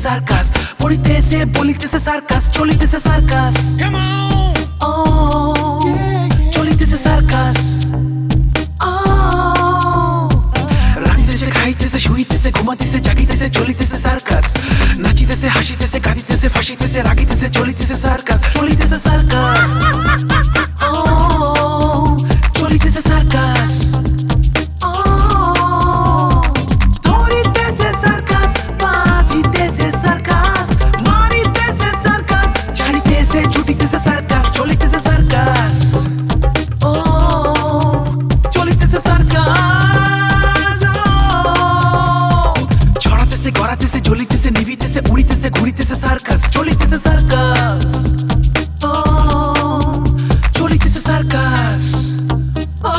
Circus, পড়িতেছে বলিতেছে circus, চলিতেছে circus. ও চলিতেছে সার্কাস। রাঁধিতেছে খাইতেছে শুইতেছে ঘুমাইতেছে জাগিতেছে চলিতেছে সার্কাস, নাচিতেছে হাসিতেছে কাঁদিতেছে ফাঁসিতেছে রাগিতেছে চলিতেছে সার্কাস, চলিতেছে সার্কাস। ও চলিতেছে সার্কাস। ধরিতেছে সার্কাস, বাঁধিতেছে সার্কাস, মারিতেছে সার্কাস, ছাড়িতেছে ছুটিতেছে সার্কাস, চলিতেছে সার্কাস। ও চলিতেছে সার্কাস। ছড়াতেছে গড়াতেছে জ্বলিতেছে নিভিতেছে উড়িতেছে ঘুরিতেছে সার্কাস, চলিতেছে সার্কাস। ও চলিতেছে সার্কাস। ও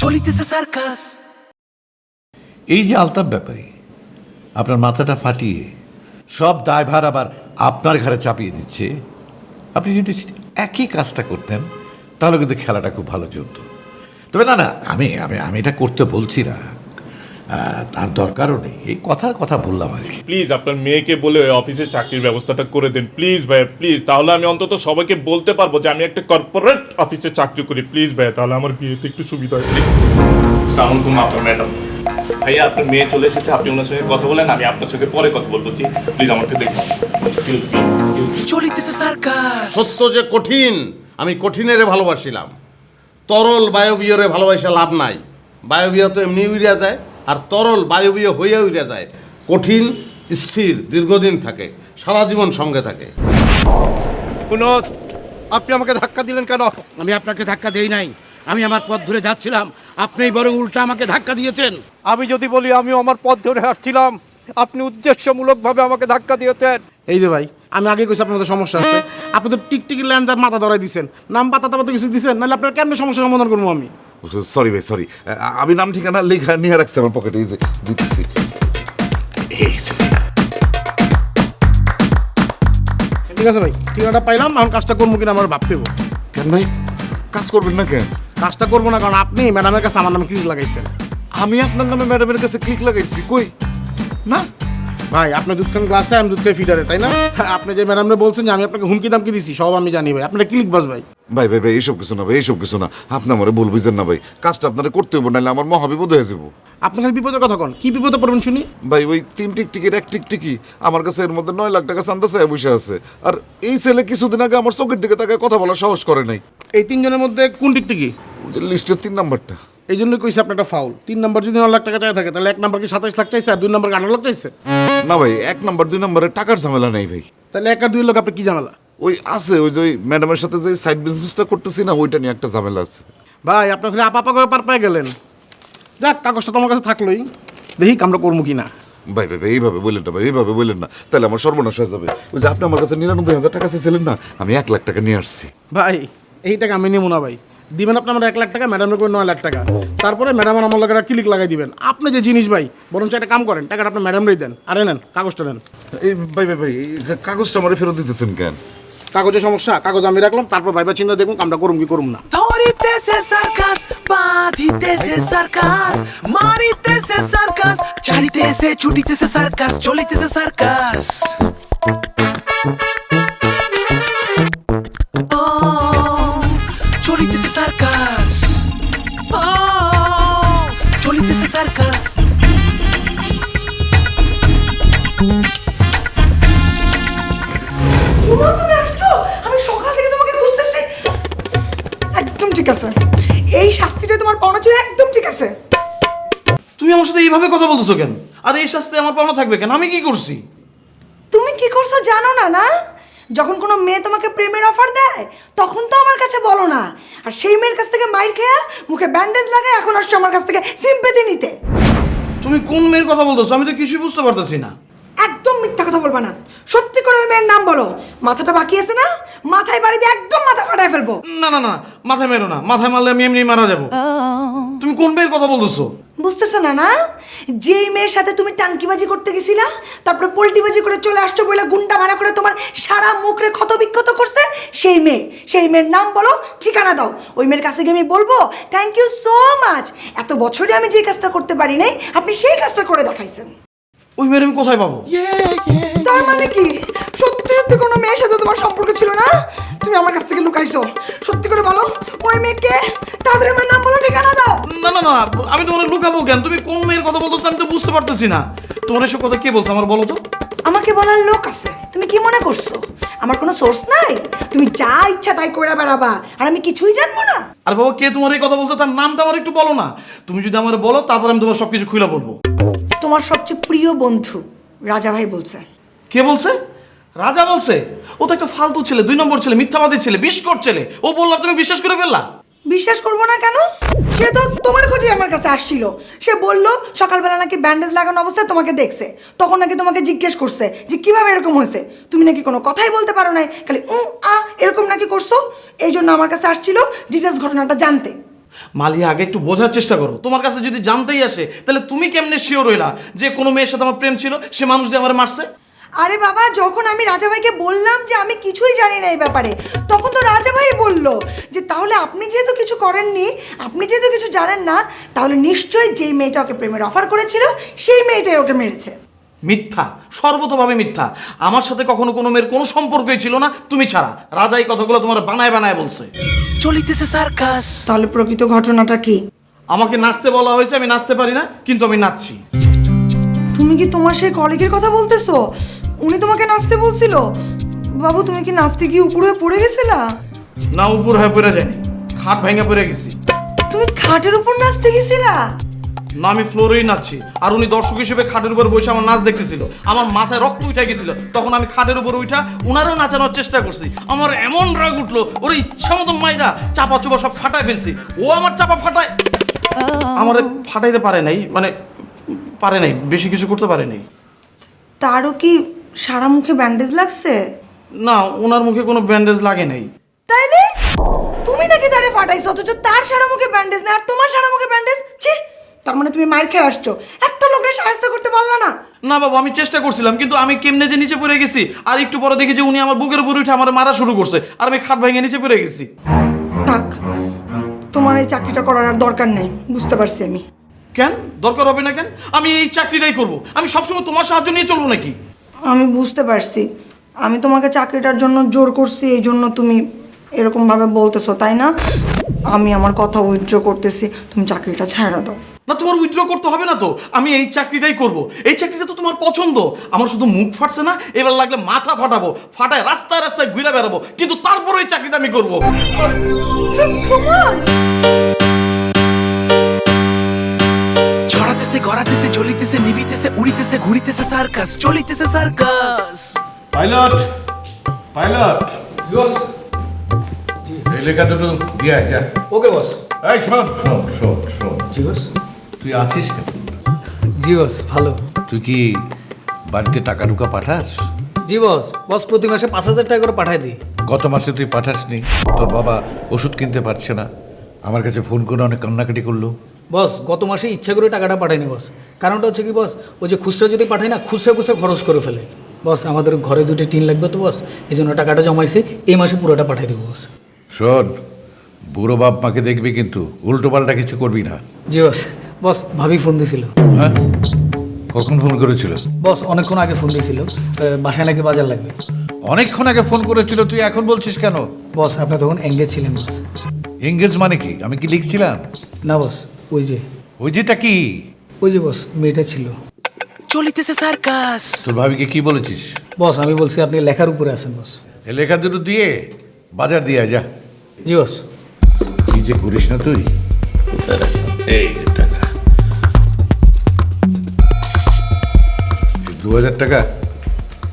চলিতেছে সার্কাস। এই যে আলতাফ ব্যাপারী আপনার মাথাটা ফাটিয়ে সব দায়ভার আবার আপনার ঘাড়ে চাপিয়ে দিচ্ছে, আপনি যদি একই কাজটা করতেন তাহলে কিন্তু খেলাটা খুব ভালো চলত। তবে না না, আমি আমি আমি এটা করতে বলছি না, তার দরকারও নেই, এই কথার কথা বললাম আর কি। প্লিজ আপনার মেয়েকে বলে অফিসে চাকরির ব্যবস্থাটা করে দেন প্লিজ ভাইয়া, প্লিজ। তাহলে আমি অন্তত সবাইকে বলতে পারবো যে আমি একটা কর্পোরেট অফিসে চাকরি করি। প্লিজ ভাইয়া, তাহলে আমার বিয়েতে একটু সুবিধা হয়। সালাম কুম আপনার ম্যাডাম। ভাইয়া আপনার মেয়ে চলে এসেছে, আপনি ওনার সঙ্গে কথা বলেন, আমি আপনার সঙ্গে পরে কথা বলবো। জি প্লিজ আমাকে দেখুন। চলিতেছে সার্কাস। সত্য যে কঠিন, আমি কঠিনেরে ভালোবাসিলাম। তরল বায়বীয়রে ভালোবাসা লাভ নাই। বায়বীয় তো এমনি উড়িয়া যায়, আর তরল বায়বীয় হইয়া উড়িয়া যায়। কঠিন স্থির দীর্ঘদিন থাকে, সারা জীবন সঙ্গে থাকে। কুনজ, আপনি আমাকে ধাক্কা দিলেন কেন? আমি আপনাকে ধাক্কা দেই নাই, আমি আমার পথ ধরে যাচ্ছিলাম, আপনিই বরং উল্টা আমাকে ধাক্কা দিয়েছেন। আমি যদি বলি আমিও আমার পথ ধরে হাঁটছিলাম, আপনি উদ্দেশ্যমূলকভাবে আমাকে ধাক্কা দিয়েছেন। এই যে ভাই, আমি আগে কইছি আপনাদের সমস্যা আছে, আপনি তো টিকটিকি ল্যান্ডার মাথা ধরাই দিচ্ছেন, নাম পাতা তো কিছু দিচ্ছেন, নাহলে আপনার কেমন সমস্যার সমাধান করবো আমি? সরি ভাই, সরি। আমি নাম ঠিকানা লেখা নিয়ে রাখছি আমার পকেটে, এই যে দিতেছি। ঠিক আছে ভাই, ঠিকানাটা পাইলাম, এখন কাজটা করবো কিনা আমার ভাবতে হবে। কেন ভাই, কাজ করবেন না কেন? কাজটা করবো না কারণ আপনি ম্যাডামের কাছে আমার নামে ক্লিক লাগাইছেন। আমি আপনার নামে ম্যাডামের কাছে ক্লিক লাগাইছি? কই না ভাই, আপনি দুধ খান গ্লাসে, আমি দুধ খাই ফিডারে, তাই না? আপনি যে ম্যাডামরে বলছেন যে আমি আপনাকে হুমকি দামকি দিছি, সব আমি জানি ভাই, আপনার ক্লিক বাস ভাই। ভাই ভাই ভাই, এইসব কিছু না ভাই, এইসব কিছু না। আপনি আমার ভুল বুঝেন না ভাই, কাজটা আপনারা করতে হবে, নাহলে আমার মহাবিপদ হয়ে যাবো। আপনি খালি বিপদের কথা কন, কি বিপদে পড়বেন শুনি? ভাই ওই 3 টিকটিকির 1 টিকটিকি আমার কাছে এর মধ্যে 9 লাখ টাকা চান্দা চাই বসে আছে। আর এই ছেলে কিছুদিন আগে আমার চোখের দিকে তাকায় কথা বলার সাহস করে নাই। এই তিনজনের মধ্যে কোন টিকটিকি? ওদের লিস্টের 3 নাম্বারটা। এই জন্য কইছি আপনার একটা ফাউল। 3 নম্বর যদি 9 লাখ টাকা চাই থাকে, তাহলে 1 নম্বর কি 27 লাখ চাইছে আর 2 নম্বর 18 লাখ চাইছে? না ভাই, 1 নাম্বার 2 নাম্বারে টাকার ঝামেলা নেই ভাই। তাহলে 1 আর 2 লাখ আপনি কি ঝামেলা? ওই আছে, ওই যে ওই ম্যাডামের সাথে যে সাইড বিজনেসটা করতেছি না, ওইটা নিয়ে একটা ঝামেলা আছে। ভাই, আপনার খালি আপা করে পার পেয়ে গেলেন। যাক, কাগজটা তোমার কাছে থাকলোই, দেখি আমরা করবো কি না। ভাই ভাই ভাই, এইভাবে বললেন না ভাই, এইভাবে বললেন না, তাহলে আমার সর্বনাশ হয়ে যাবে। ওই যে আপনি আমার কাছে 99,000 টাকা চেয়েছিলেন না, আমি 1 লাখ টাকা নিয়ে আসছি। ভাই, এই টাকা আমি নেবো না ভাই, দিবেন আপনি আমার 1 লাখ টাকা, ম্যাডামের করে 9 লাখ টাকা, তারপরে ম্যাডাম আমার লোকেরা ক্লিক লাগাই দিবেন। আপনি যে জিনিস ভাই, বরঞ্চ একটা কাম করেন, টাকাটা আপনার ম্যাডামরাই দেন, আরে নেন কাগজটা নেন। এই ভাই ভাই ভাই, এই কাগজটা আমার ফেরত দিতেছেন কেন? কাগজের সমস্যা, কাগজ আমি রাখলাম, তারপর ভাইবা চিন্তা দেখুন আমরা করুম কি করুম না। ধরিতেছে সার্কাস, বাঁধিতেছে সার্কাস, মারিতেছে সার্কাস, ছাড়িতেছে ছুটিতেছে সার্কাস, চলিতেছে সার্কাস। ও চলিতেছে সার্কাস। ও চলিতেছে সার্কাস। তুমি আসছো? আমি সকাল থেকে তোমাকে খুঁজতেছি। একদম ঠিক আছে, এই শাস্তিটা তোমার পাওনা ছিল, একদম ঠিক আছে। তুমি আমার সাথে এইভাবে কথা বলতেছো কেন? আর এই শাস্তি আমার পাওনা থাকবে কেন? আমি কি করছি? তুমি কি করছো জানো না? না, যখন কোনো মেয়ে তোমাকে প্রেমের অফার দেয় তখন তো আমার কাছে বলো না, আর সেই মেয়ের কাছ থেকে মাইর খেয়ে মুখে ব্যান্ডেজ লাগায় এখন আসছো আমার কাছ থেকে সিম্পেথি নিতে। তুমি কোন মেয়ের কথা বলতেছো? আমি তো কিছুই বুঝতে পারতেছি না। একদম মিথ্যা কথা বলবা না, সত্যি করে ওই মেয়ের নাম বলো। মাথাটা বাকি আছে না, মাথায় বাড়ি দিয়ে একদম মাথা ফাটায় ফেলবো। না না না, মাথায় মেরো না, মাথায় মারলে আমি এমনি মারা যাবো। তুমি কোন মেয়ের কথা বলতেছো? বুঝতেছো না? না, যেই মেয়ের সাথে তুমি টাঙ্কিবাজি করতে গেছিলা, তারপরে পোল্টিবাজি করে চলে আসছো বলে গুন্ডা ভাড়া করে তোমার সারা মুখরে ক্ষত বিক্ষত করছে, সেই মেয়ে। সেই মেয়ের নাম বলো, ঠিকানা দাও, ওই মেয়ের কাছে গিয়ে আমি বলবো থ্যাংক ইউ সো মাচ, এত বছরে আমি যে কাজটা করতে পারি নাই আপনি সেই কাজটা করে দেখাইছেন। ওই মেয়ের আমি কোথায় পাবো? তার মানে কি সত্যি সত্যি কোনো মেয়ের সাথে তোমার সম্পর্ক ছিল না? তুমি আমার কাছ থেকে লুকাইছো, সত্যি করে বলো ওই মেয়েকে, তাদের আমার নাম বলো, ঠিকানা দাও। না না না, আমি তোমার লুকাবো কেন? তুমি কোন মেয়ের কথা বলতেছো আমি তো বুঝতে পারতেছি না। তোমার এসব কথা কে বলছো আমার বলো তো? আমাকে বলার লোক আছে, তুমি কি মনে করছো আমার কোনো সোর্স নাই? তুমি যা ইচ্ছা তাই করে বেড়াবা আর আমি কিছুই জানবো না? আর বাবা, কে তোমার এই কথা বলছে তার নামটা আমার একটু বলো না। তুমি যদি আমার বলো তারপর আমি তোমার সবকিছু খুলে বলবো। তোমার সবচেয়ে প্রিয় বন্ধু রাজা ভাই বলছে। কে বলছে? রাজা বলছে? ও তো একটা ফালতু ছেলে, 2 নম্বর ছেলে, মিথ্যাবাদী ছেলে, বিস্কট ছেলে। ও বললাম তুমি বিশ্বাস করে ফেললা? বিশ্বাস করবো না কেন? সে তো তোমার খোঁজে আমার কাছে আসছিল। সে বলল সকালবেলা নাকি ব্যান্ডেজ লাগানো অবস্থায় তোমাকে দেখছে, তখন নাকি তোমাকে জিজ্ঞেস করছে যে কিভাবে এরকম হয়েছে। তুমি নাকি কোনো কথাই বলতে পারো নাই, খালি এরকম নাকি করছো। এই জন্য আমার কাছে আসছিল ডিটেলস ঘটনাটা জানতে। মালিয়া, আগে একটু বোঝার চেষ্টা করো। তোমার কাছে যদি জানতেই আসে তাহলে তুমি কেমনে শিওর হইলা যে কোনো মেয়ের সাথে আমার প্রেম ছিল, সে মানুষ দিয়ে আমার মারছে? আরে বাবা, যখন আমি রাজা ভাইকে বললাম যে আমি কিছুই জানি না এই ব্যাপারে, তখন তো রাজা ভাই বলল যে তাহলে আপনি যেহেতু কিছু করেননি, আপনি যেহেতু কিছু জানেন না, তাহলে নিশ্চয়ই যেই মেয়েটা ওকে প্রেমের অফার করেছিল সেই মেয়েটাই ওকে মেরেছে। মিথ্যা, সর্বতভাবে মিথ্যা। আমার সাথে কখনো কোনো মেয়ের কোনো সম্পর্কই ছিল না, তুমি ছাড়া। রাজা এই কথাগুলো তোমার বানায় বানায় বলছে। চলিতেছে সার্কাস। তাহলে প্রকৃত ঘটনাটা কি? আমাকে নাচতে বলা হয়েছে, আমি নাচতে পারি না, কিন্তু আমি নাচছি। তুমি কি তোমার সেই কলিগের কথা বলতেছো? উনি তোমাকে নাচতে বলছিল? বাবু, তুমি কি নাচতে গিয়ে উপর হয়ে পড়ে গেছিলা? না, উপর হয়ে পড়ে যায়নি, খাট ভেঙে পড়ে গেছি। তুমি খাটের উপর নাচতে গেছিলা? না, আমি ফ্লোরেই নাচছি, আর উনি দর্শক হিসেবে খাটের উপর বসে আমার নাচ দেখতেছিল। আমার মাথায় রক্ত উঠে গেছিল, তখন আমি খাটের উপর উঠা উনারও নাচানোর চেষ্টা করছি। আমার এমন রাগ উঠলো, ওর ইচ্ছা মতো মাইরা চাপা চুপা সব ফাটায় ফেলছি। ও আমার চাপা ফাটায়, আমার ফাটাইতে পারে নাই, মানে পারে নাই, বেশি কিছু করতে পারে নাই। তারও কি সারা মুখে ব্যান্ডেজ লাগছে? না, ওনার মুখে কোনো ব্যান্ডেজ লাগে নাই। তাইলে তুমি নাকি তারে ফাটাইছো, অথচ তার সারা মুখে ব্যান্ডেজ না আর তোমার সারা মুখে ব্যান্ডেজ? ছি! তার মানে তুমি মার খেয়ে আসছো, একটা লোককে সাহায্য করতে পারলা না? না বাবু, আমি চেষ্টা করছিলাম, কিন্তু আমি কেমনে যে নিচে পড়ে গেছি, আর একটু পরে দেখি যে উনি আমার বুকের উপর উঠে আমার মারা শুরু করছে, আর আমি খাট ভেঙে নিচে পড়ে গেছি। থাক, তোমার এই চাকরিটা করার আর দরকার নেই, বুঝতে পারছি আমি। কেন দরকার হবে না? কেন? আমি এই চাকরিটাই করব। আমি সবসময় তোমার সাহায্য নিয়ে চলবো নাকি? আমি বুঝতে পারছি, আমি তোমাকে চাকরিটার জন্য জোর করছি, এই জন্য তুমি এরকমভাবে বলতেছো, তাই না? আমি আমার কথা উইথড্র করতেছি, তুমি চাকরিটা ছাড়া দাও। না, তোমার উইথড্র করতে হবে না তো, আমি এই চাকরিটাই করব। এই চাকরিটা তো তোমার পছন্দ। আমার শুধু মুখ ফাটছে না, এবার লাগলে মাথা ফাটাবো, ফাটায় রাস্তায় রাস্তায় ঘুরে বেড়াবো, কিন্তু তারপরে এই চাকরিটা আমি করব। ছড়াতেছে গড়াতেছে জ্বলিতেছে নিভিতেছে উড়িতেছে ঘুরিতেছে সার্কাস। চলিতেছে সার্কাস। পাইলট, পাইলট, এই লেখা দুটো দিয়ে যা। ওকে বস। এই শোন শোন শোন শোন, জি বস। তুই আছিস কেন? জি বস, ভালো। তুই কি বাড়িতে টাকা টুকা পাঠাস? জি বস, বস প্রতি মাসে 5,000 টাকা করে পাঠাই দিই। গত মাসে তুই পাঠাসনি, তোর বাবা ওষুধ কিনতে পারছে না, আমার কাছে ফোন করে অনেক কান্নাকাটি করলো। বস গত মাসে ইচ্ছা করে টাকাটা পাঠাইনি বস। কারণটা হচ্ছে কি বস, ওই যে খুচরা যদি পাঠাই না, খুচরা খুচরা খরচ করে ফেলে বস। আমাদের ঘরে 2টি টিন লাগবে তো বস, এই জন্য টাকাটা জমাইছি, এই মাসে পুরোটা পাঠাই দেবো বস। শোন, বুড়ো বাপ মাকে দেখবি কিন্তু, উল্টো পাল্টা কিছু করবি না। জি বস। বস ভাবি ফোন দিছিল। হ্যাঁ, কখন ফোন করেছিল? বস অনেকক্ষণ আগে ফোন দিয়েছিল, বাসায় নাকি বাজার লাগবে। অনেকক্ষণ আগে ফোন করেছিল, তুই এখন বলছিস কেন? বস আপনি তখন এঙ্গেজ ছিলেন বস। এঙ্গেজ মানে কি? আমি কি লিখছিলাম? না বস, ওই যে ওই যেটা কি? ওই যে বস মেয়েটা ছিল। চলিতেছে সার্কাস। তোর ভাবিকে কি বলেছিস? বস আমি বলছি আপনি লেখার উপরে আছেন বস। এই লেখা দুটো দিয়ে বাজার দিয়ে আয়, যা। জি বস। কি যে করিস না তুই। এই যে টাকা, 2,000 টাকা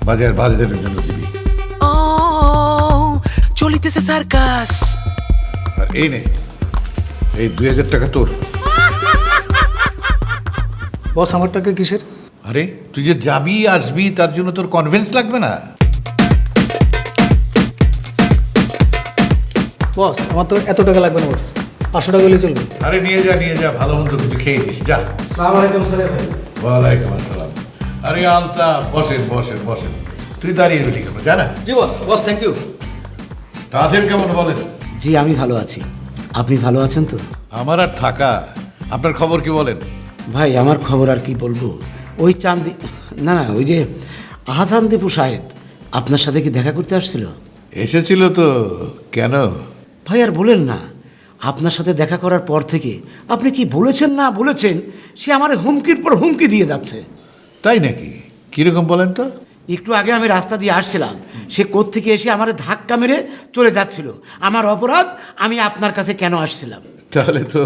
বাজারের জন্য দিবি। ও চলিতেছে সার্কাস। আর এই নে, এই 2,000 টাকা তোর। বস আমার টাকা কিসের? আরে তুই যে যাবি আসবি, তার জন্য তোর কনভেন্স লাগবে না? বস আমার তো এত টাকা লাগবে না বস, 500 টাকা হলেই চলবে। আরে নিয়ে যা, ভালো মন্দ কিছু খেয়ে নিস, যা। আসসালামু আলাইকুম স্যার। ওয়ালাইকুম আসসালাম। আরে আলতা, বসেন বসেন বসেন। তুই দাঁড়িয়ে রইলি কেন, জানা? জি বস। Boss thank you. তাদের কেমন বলেন? জি আমি ভালো আছি, আপনি ভালো আছেন তো? আমার আর থাকা, আপনার খবর কি বলেন? ভাই আমার খবর আর কি বলবো, ওই না না, ওই যে আহাজান দীপু সাহেব আপনার সাথে কি দেখা করতে আসছিল? এসেছিল তো, কেন? ভাই আর বলেন না, আপনার সাথে দেখা করার পর থেকে আপনি কি বলেছেন না বলেছেন, সে আমার হুমকির পর হুমকি দিয়ে যাচ্ছে। তাই নাকি? কিরকম বলেন তো? একটু আগে আমি রাস্তা দিয়ে আসছিলাম, সে কোত্থেকে এসে আমার ধাক্কা মেরে চলে যাচ্ছিল। আমার অপরাধ, আমি আপনার কাছে কেন আসছিলাম। তাহলে তো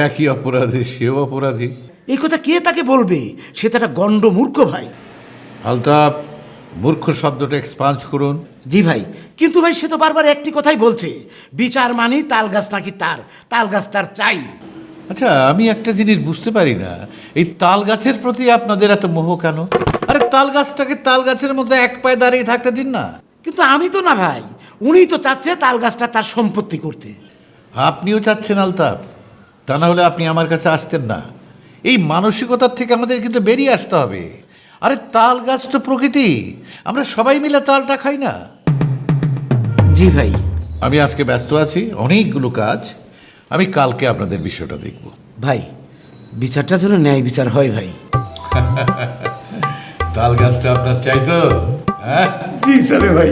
একই অপরাধী, সেও অপরাধী। এই কথা কে তাকে বলবে? সে তো একটা গণ্ড মূর্খ ভাই। আলতাপ, মূর্খ শব্দটা এক্সপাঞ্জ করুন। জি ভাই, কিন্তু ভাই সে তো বারবার একটি কথাই বলছে, বিচার মানি তাল গাছ নাকি তার, তাল গাছ তার চাই। আচ্ছা, আমি একটা জিনিস বুঝতে পারি না, এই তাল গাছের প্রতি আপনাদের এত মোহ কেন? আরে তাল গাছটাকে তাল গাছের মধ্যে এক পায়ে দাঁড়িয়ে থাকতে দিন না। কিন্তু আমি তো না ভাই, উনিই তো চাচ্ছে তাল গাছটা তার সম্পত্তি করতে। আপনিও চাচ্ছেন আলতাপ, তা না হলে আপনি আমার কাছে আসতেন না। এই মানসিকতার থেকে আমাদের কিন্তু বেরিয়ে আসতে হবে। আরে তাল গাছ তো প্রকৃতি, আমরা সবাই মিলে তালটা খাই না? জি ভাই। আমি আজকে ব্যস্ত আছি, অনেকগুলো কাজ। আমি কালকে আপনাদের বিষয়টা দেখব। ভাই, বিচারটা যেন ন্যায় বিচার হয় ভাই। তাল গাছটা আপনার চাই তো? হ্যাঁ জি স্যার ভাই।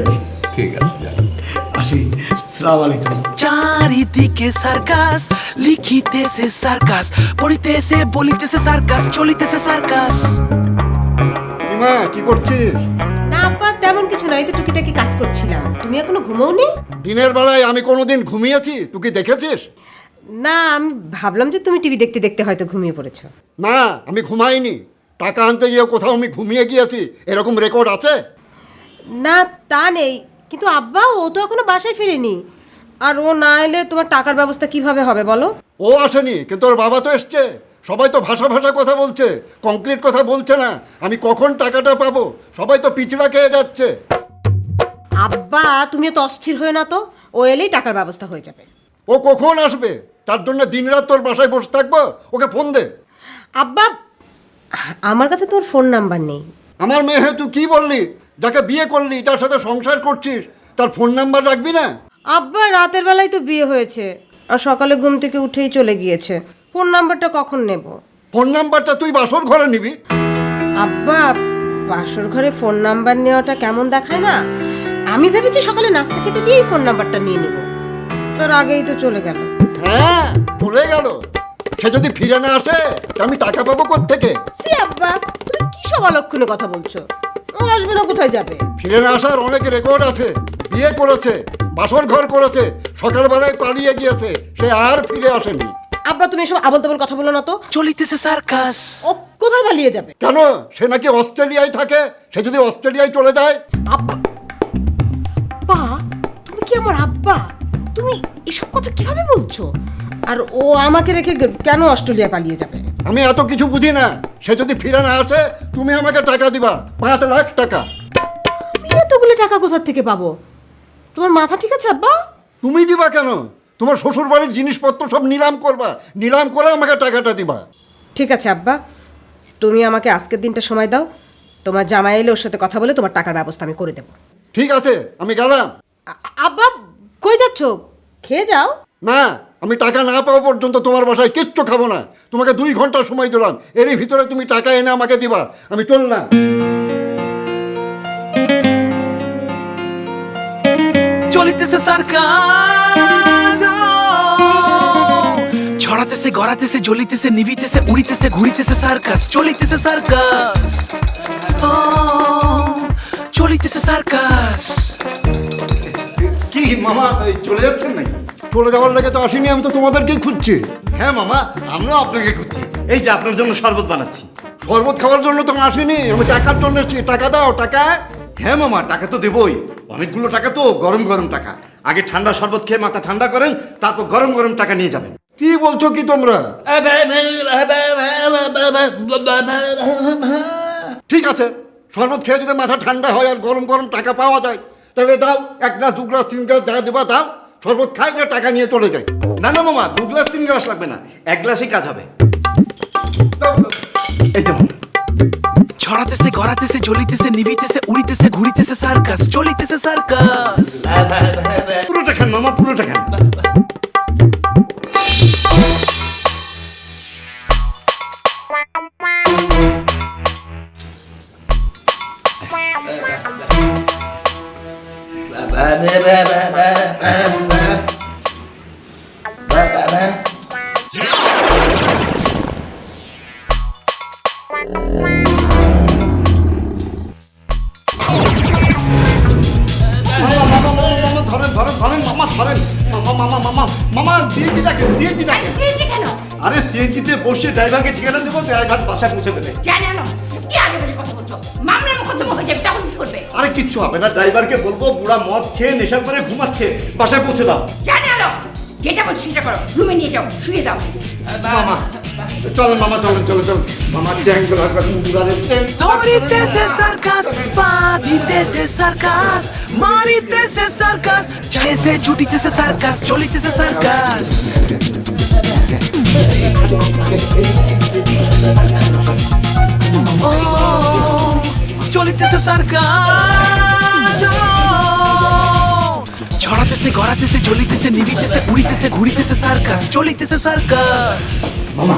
ঠিক আছে, যান। আসি, সালাম আলাইকুম। চারিদিকে সার্কাস, লিখিতেছে সার্কাস, পড়িতেছে বলিতেছে সার্কাস, চলিতেছে সার্কাস। মা কি করছিস? না আব্বা, তেমন কিছু নয়, তো টুকিটাকি কাজ করছিলাম। তুমি এখনো ঘুমাওনি? দিনের বেলায় আমি কোনোদিন ঘুমিয়েছি? তুই কি দেখেছিস? না, আমি ভাবলাম যে তুমি টিভি দেখতে দেখতে হয়তো ঘুমিয়ে পড়েছো। না, আমি ঘুমাইনি। টাকা আনতে গিয়ে কোথাও আমি ঘুমিয়ে গিয়েছি এরকম রেকর্ড আছে? না তা নেই, কিন্তু আব্বা ও তো এখনো বাসায় ফেরেনি। আর ও না এলে তোমার টাকার ব্যবস্থা কিভাবে হবে বলো? ও আসেনি, কিন্তু ওর বাবা তো এসছে। সবাই তো ভাষা ভাষা কথা বলছে, কংক্রিট কথা বলছে না। আমি কখন টাকাটা পাবো? সবাই তো পিছড়া খেয়ে যাচ্ছে। আব্বা তুমি তো অস্থির হয়ে না তো, ও এলেই টাকার ব্যবস্থা হয়ে যাবে। ও কখন আসবে? তার জন্য দিনরাত তোর বাসায় বসে থাকবো? ওকে ফোন দে। আব্বা, আমার কাছে তোর ফোন নাম্বার নেই। আমার মেয়ে, তুই কি বললি? যাকে বিয়ে করলি, তার সাথে সংসার করছিস, তার ফোন নাম্বার রাখবি না? আব্বা, রাতের বেলায় তো বিয়ে হয়েছে, আর সকালে ঘুম থেকে উঠেই চলে গিয়েছে। ফোন নাম্বারটা কখন নেব? ফোন নাম্বারটা তুই বাসর ঘরে নিবি? আব্বা, বাসর ঘরে ফোন নাম্বার নেওয়াটা কেমন দেখায় না? আমি ভেবেছি সকালে নাস্তা খেতে দিয়েই ফোন নাম্বারটা নিয়ে নিব। তোর আগেই তো চলে গেল। হ্যাঁ, চলে গেল। সে যদি ফিরে না আসে, তা আমি টাকা পাবো কোত্থেকে? সি আব্বা, তুমি কি সব অলক্ষণে কথা বলছো? ও আসবে না, কোথায় যাবে? ফিরে না আসার অনেক রেকর্ড আছে। বিয়ে করেছে, বাসর ঘর করেছে, সকালবেলায় পালিয়ে গিয়েছে, সে আর ফিরে আসেনি। আব্বা, তুমি এসব আবল তাবল কথা বলো না তো। চলিতেছে সার্কাস। ও কোথায় পালিয়ে যাবে? কেন? সে নাকি অস্ট্রেলিয়ায় থাকে। সে যদি অস্ট্রেলিয়ায় চলে যায়? আব্বা, বা তুমি কি আমার আব্বা? তুমি এসব কথা কিভাবে বলছো? আর ও আমাকে রেখে কেন অস্ট্রেলিয়া পালিয়ে যাবে? আমি এত কিছু বুঝি না। সে যদি ফিরে না আসে, তুমি আমাকে টাকা দিবা, 5 লাখ টাকা। আমি এতগুলো টাকা কোথা থেকে পাবো? তোমার মাথা ঠিক আছে আব্বা? তুমি দিবা কেন? তোমার শ্বশুর বাড়ির জিনিসপত্র সব নিলাম করবা, নিলাম করে আমাকে টাকাটা দিবা। ঠিক আছে আব্বা, তুমি আমাকে আজকের দিনটা সময় দাও। তোমার জামাই এলে ওর সাথে কথা বলে তোমার টাকার ব্যবস্থা আমি করে দেবো। ঠিক আছে, আমি গেলাম। আব্বা, কই যাচ্ছ? খেয়ে যাও। না, আমি টাকা না পাওয়া পর্যন্ত তোমার বাসায় কিচ্ছু খাবো না। তোমাকে 2 ঘন্টা সময় দিলাম, এরই ভিতরে তুমি টাকা এনে আমাকে দিবা। আমি চললাম। চলিতেছে সার্কাস। ছড়াতেছে, গড়াতেছে, জ্বলিতেছে, নিভিতেছে, উড়িতেছে, ঘুরিতেছে সার্কাস, চলিতেছে সার্কাস। চলিতেছে সার্কাস। কি মামা, চলে যাচ্ছেন নাকি? চলে যাওয়ার লাগে তো আসিনি, আমি তো তোমাদেরকেই খুঁজছি। হ্যাঁ মামা, আমরাও আপনাকে খুঁজছি। এই যে আপনার জন্য শরবত বানাচ্ছি। শরবত খাওয়ার জন্য তো আসিনি, আমি টাকার জন্য এসেছি। টাকা দাও, টাকা। হ্যাঁ মামা, টাকা তো দেবই। অনেকগুলো টাকা তো, গরম গরম টাকা। আগে ঠান্ডা শরবত খেয়ে মাথা ঠান্ডা করেন, তারপর গরম গরম টাকা নিয়ে যাবেন। কি বলছো কি তোমরা? ঠিক আছে, শরবত খেয়ে যদি মাথা ঠান্ডা হয় আর গরম গরম টাকা পাওয়া যায়, তাহলে দাও। 1 গ্লাস, 2 গ্লাস, 3 গ্লাস যা দেবা দাও। শরবত খাই, দিয়ে টাকা নিয়ে চলে যাই। না না মামা, 2 গ্লাস 3 গ্লাস লাগবে না, 1 গ্লাসই কাজ হবে। এই যে মামা। ছড়াতেছে, গড়াতেছে, জ্বলিতেছে, নিভিতেছে, উড়িতেছে, ঘুরিতেছে সার্কাস, চলিতেছে সার্কাস। পুরোটা খান মামা, পুরোটা খান। ধরেন ধরেন ধরেন মামা ধরেন মামা মামা মামা মামা সিএনজি ডাকেন সিএনজি ডাকেন আরে সিএনজিতে বসে ড্রাইভারকে ঠিকানা দেবো, ড্রাইভার বাসায় পৌঁছে দেবে। আরে কিচ্ছু হবে না, ড্রাইভারকে বলবো বুড়া মদ খেয়ে নেশা করে ঘুমাচ্ছে, বাসায় পৌঁছে দাও। যেটা বলছি সেটা করো, রুমে নিয়ে যাও, শুয়ে দাও। মামা চলেন মামা, চলেন চলেন চলেন মামা, চ্যাং ধরিতেছে সার্কাস, বাঁধিতেছে সার্কাস, মারিতেছে সার্কাস, ছেসে ছুটিতেছে সার্কাস, চলিতেছে সার্কাস। ও চলিতেছে সার্কাস, ছড়াতেছে গড়াতেছে জ্বলিতেছে নিভিতেছে উড়িতেছে ঘুরিতেছে সার্কাস, চলিতেছে সার্কাস। মামা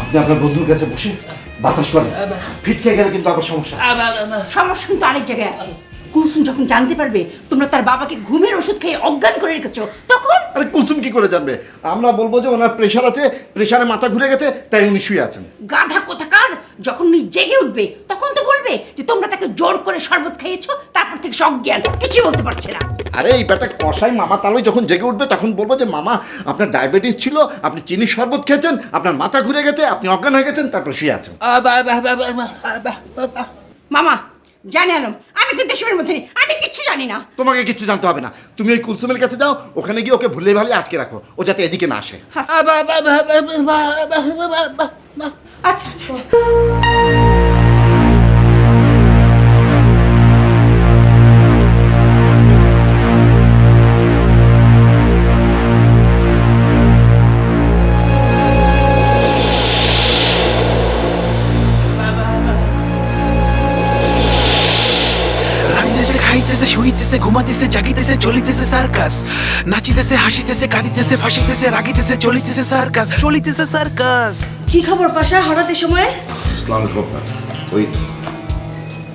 আপনি আপনার বন্ধুর কাছে বসে বাতাস করেন, ফিট খেয়ে গেলে কিন্তু আবার সমস্যা। সমস্যা কিন্তু আরেক জায়গায় আছে। কুলসুম যখন জানতে পারবে তোমরা তার বাবাকে ঘুমের ওষুধ খেয়ে অজ্ঞান করে রেখেছো, তখন? আরে কুলসুম কি করে জানবে? আমরা বলবো যে ওনার প্রেশার আছে, প্রেশারে মাথা ঘুরে গেছে, তাই উনি শুয়ে আছেন। গাধা কোথাকার, যখন উনি জেগে উঠবে তখন তো বলবে যে তোমরা তাকে জোর করে শরবত খেয়েছো, তারপর থেকে অজ্ঞান, কিছুই বলতে পারছে না। আরে এই ব্যাটা কষাই মামা তালই যখন জেগে উঠবে তখন বলবো যে মামা আপনার ডায়াবেটিস ছিল, আপনি চিনির শরবত খেয়েছেন, আপনার মাথা ঘুরে গেছে, আপনি অজ্ঞান হয়ে গেছেন, তারপর শুয়ে আছেন। মামা জানি আলম, আমি কিন্তু এসবের মধ্যে নেই, আমি কিচ্ছু জানি না। তোমাকে কিচ্ছু জানতে হবে না, তুমি ওই কুলসুমের কাছে যাও, ওখানে গিয়ে ওকে ভুলে ভালে আটকে রাখো, ও যাতে এদিকে না আসে। আচ্ছা আচ্ছা আচ্ছা। রাঁধিতেছে খাইতেছে শুইতেছে ঘুমাতেছে জাগিতেছে চলিতেছে সার্কাস, নাচিতেছে হাসিতেছে কাঁদিতেছে ফাঁসিতেছে রাগিতেছে চলিতেছে সার্কাস, চলিতেছে সার্কাস। কি খবর পাশা হঠাৎ এই সময়ে? ইসলাম ওই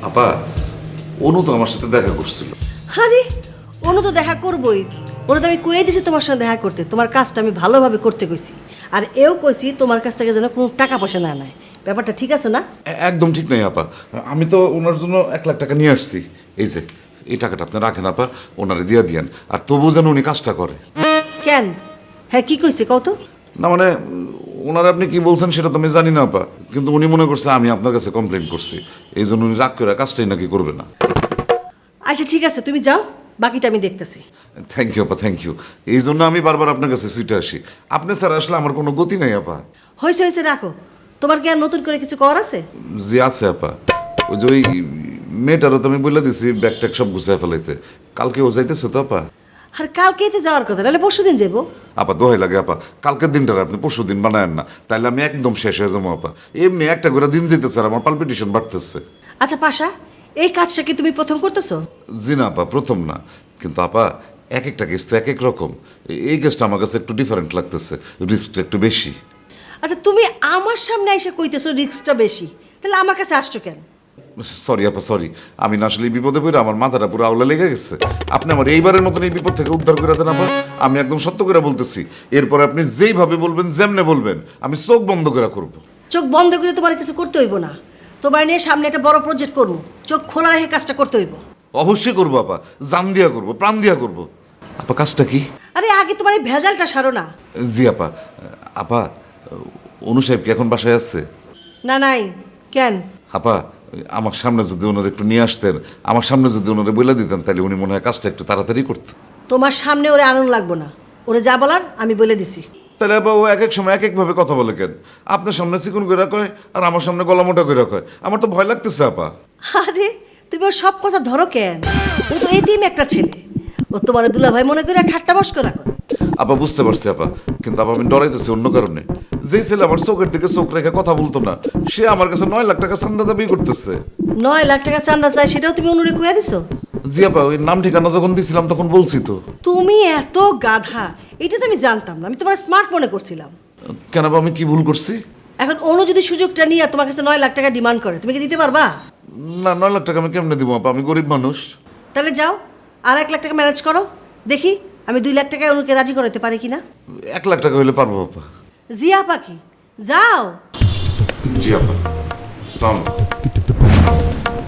আপা অনু তো আমার সাথে দেখা করছিল। আরে অনু তো দেখা করবই, ওরা তো আমি কয়ে দিছি তোমার সঙ্গে দেখা করতে, তোমার কাজটা আমি ভালোভাবে করতে কইছি, আর এও কইছি তোমার কাছ থেকে যেন কোনো টাকা পয়সা না নেয়। ব্যাপারটা ঠিক আছে না? একদম ঠিক নাই আপা, আমি তো ওনার জন্য 1 লাখ টাকা নিয়ে আসছি, এই যে এই টাকাটা আপনি রাখেন আপা, ওনারে দিয়া দিয়েন, আর তবুও যেন উনি কাজটা করে। কেন? হ্যাঁ কি কইছে কত? না মানে ওনারা আপনি কি বলছেন সেটা তো আমি জানি না আপা, কিন্তু উনি মনে করছে আমি আপনার কাছে কমপ্লেন করছি, এই জন্য উনি রাগ করে কাজটাই নাকি করবে না। আচ্ছা ঠিক আছে, তুমি যাও, বাকিটা আমি দেখতেছি। থ্যাংক ইউ আপা, থ্যাংক ইউ। এই জন্য আমি বারবার আপনার কাছে ছুটে আসি, আপনি স্যার আসলে আমার কোনো গতি নেই আপা। হয়েছে হয়েছে, রাখো। তোমার কি আর নতুন করে কিছু করার আছে? জি আছে আপা, ওই যে ওই মেয়েটারও তো আমি বলে দিছি ব্যাগ ট্যাগ সব গুছাই ফেলাইতে, কালকে ও যাইতেছে তো আপা। আর কালকেই তো যাওয়ার কথা, নাহলে পরশু দিন যাবো। আপা দোহাই লাগে আপা, কালকের দিনটার আপনি পরশু দিন বানায়েন না, তাইলে আমি একদম শেষ হয়ে যাবো আপা। এমনি একটা করে দিন যেতেছে, আর আমার পালপিটেশন বাড়তেছে। আচ্ছা পাশা, এই কাজটা কি তুমি প্রথম করতেছো? জি না আপা, প্রথম না, কিন্তু আপা এক একটা কেস তো এক এক রকম, এই কেসটা আমার কাছে একটু ডিফারেন্ট লাগতেছে, রিস্কটা একটু বেশি। আচ্ছা তুমি আমার সামনে এসে কইতেছো রিস্কটা বেশি, তাহলে আমার কাছে আসছো কেন? সরি আপা সরি, আমি না আসলে এই বিপদে পড়ে আমার মাথাটা পুরো আওলা লেগে গেছে। আপনি আমার এইবারের মতন এই বিপদ থেকে উদ্ধার করে দেন আপা, আমি একদম সত্য করে বলতেছি। এরপর আপনি যেইভাবে বলবেন, যেমনে বলবেন, আমি চোখ বন্ধ করে করব। চোখ বন্ধ করে তোমার কিছু করতে হইব না, তোমার নিয়ে সামনে একটা বড় প্রজেক্ট করবো, চোখ খোলা রেখে কাজটা করতে হইব। অবশ্যই করবো আপা, জান দিয়া করবো, প্রাণ দিয়া করবো। আপা কাজটা কি? আরে আগে তোমার এই ভেজালটা সারো না। জি আপা। আপা অনু সাহেব কি এখন বাসায় আসছে? না নাই। কেন? আপা আমার সামনে যদি ওনারা একটু নিয়ে আসতেন, আমার সামনে যদি ওনারা বলে দিতেন, তাহলে উনি মনে হয় কাজটা একটু তাড়াতাড়ি করতেন। তোমার সামনে ওরে আনন্দ লাগবো না, ওরে যা বলার আমি বলে দিছি। তাহলে আপা ও এক এক সময় এক একভাবে কথা বলে কেন? আপনার সামনে চিকন করে কয়, আর আমার সামনে গলা মোটা করে কয়, আমার তো ভয় লাগতেছে আপা। আরে তুমি ওর সব কথা ধরো কেন? ও তো এতিম একটা ছেলে, ও তোমার দুলাভাই মনে করে ঠাট্টা বস্কর রাখো। আপা বুঝতে পারছি আপা, কিন্তু আপা আমি ডরাইতেছি অন্য কারণে। যেই ছেলে আমার চোখের দিকে চোখ রেখে কথা বলতো না, সে আমার কাছে 9 লাখ টাকা চান্দা দাবি করতেছে। 9 লাখ টাকা চান্দা চাই, সেটাও তুমি অনুরে কুয়া দিছো? জি আপা, ওই নাম ঠিকানা যখন দিছিলাম তখন বলছি তো। তুমি এত গাধা, এটা তো আমি জানতাম না, আমি তোমার স্মার্ট মনে করছিলাম। কেন আপা, আমি কি ভুল করছি? এখন অনু যদি সুযোগটা নিয়ে তোমার কাছে 9 লাখ টাকা ডিমান্ড করে, তুমি কি দিতে পারবা? না, 9 লাখ টাকা আমি কেমনে দিব আপা, আমি গরিব মানুষ। তাহলে যাও, আর 1 লাখ টাকা ম্যানেজ করো, দেখি আমি 2 লাখ টাকায় অনুকে রাজি করাতে পারি কিনা। 1 লাখ টাকা হইলে পারবো আপা। জিয়া পাখি যাও। জি আপা, আসসালামু আলাইকুম।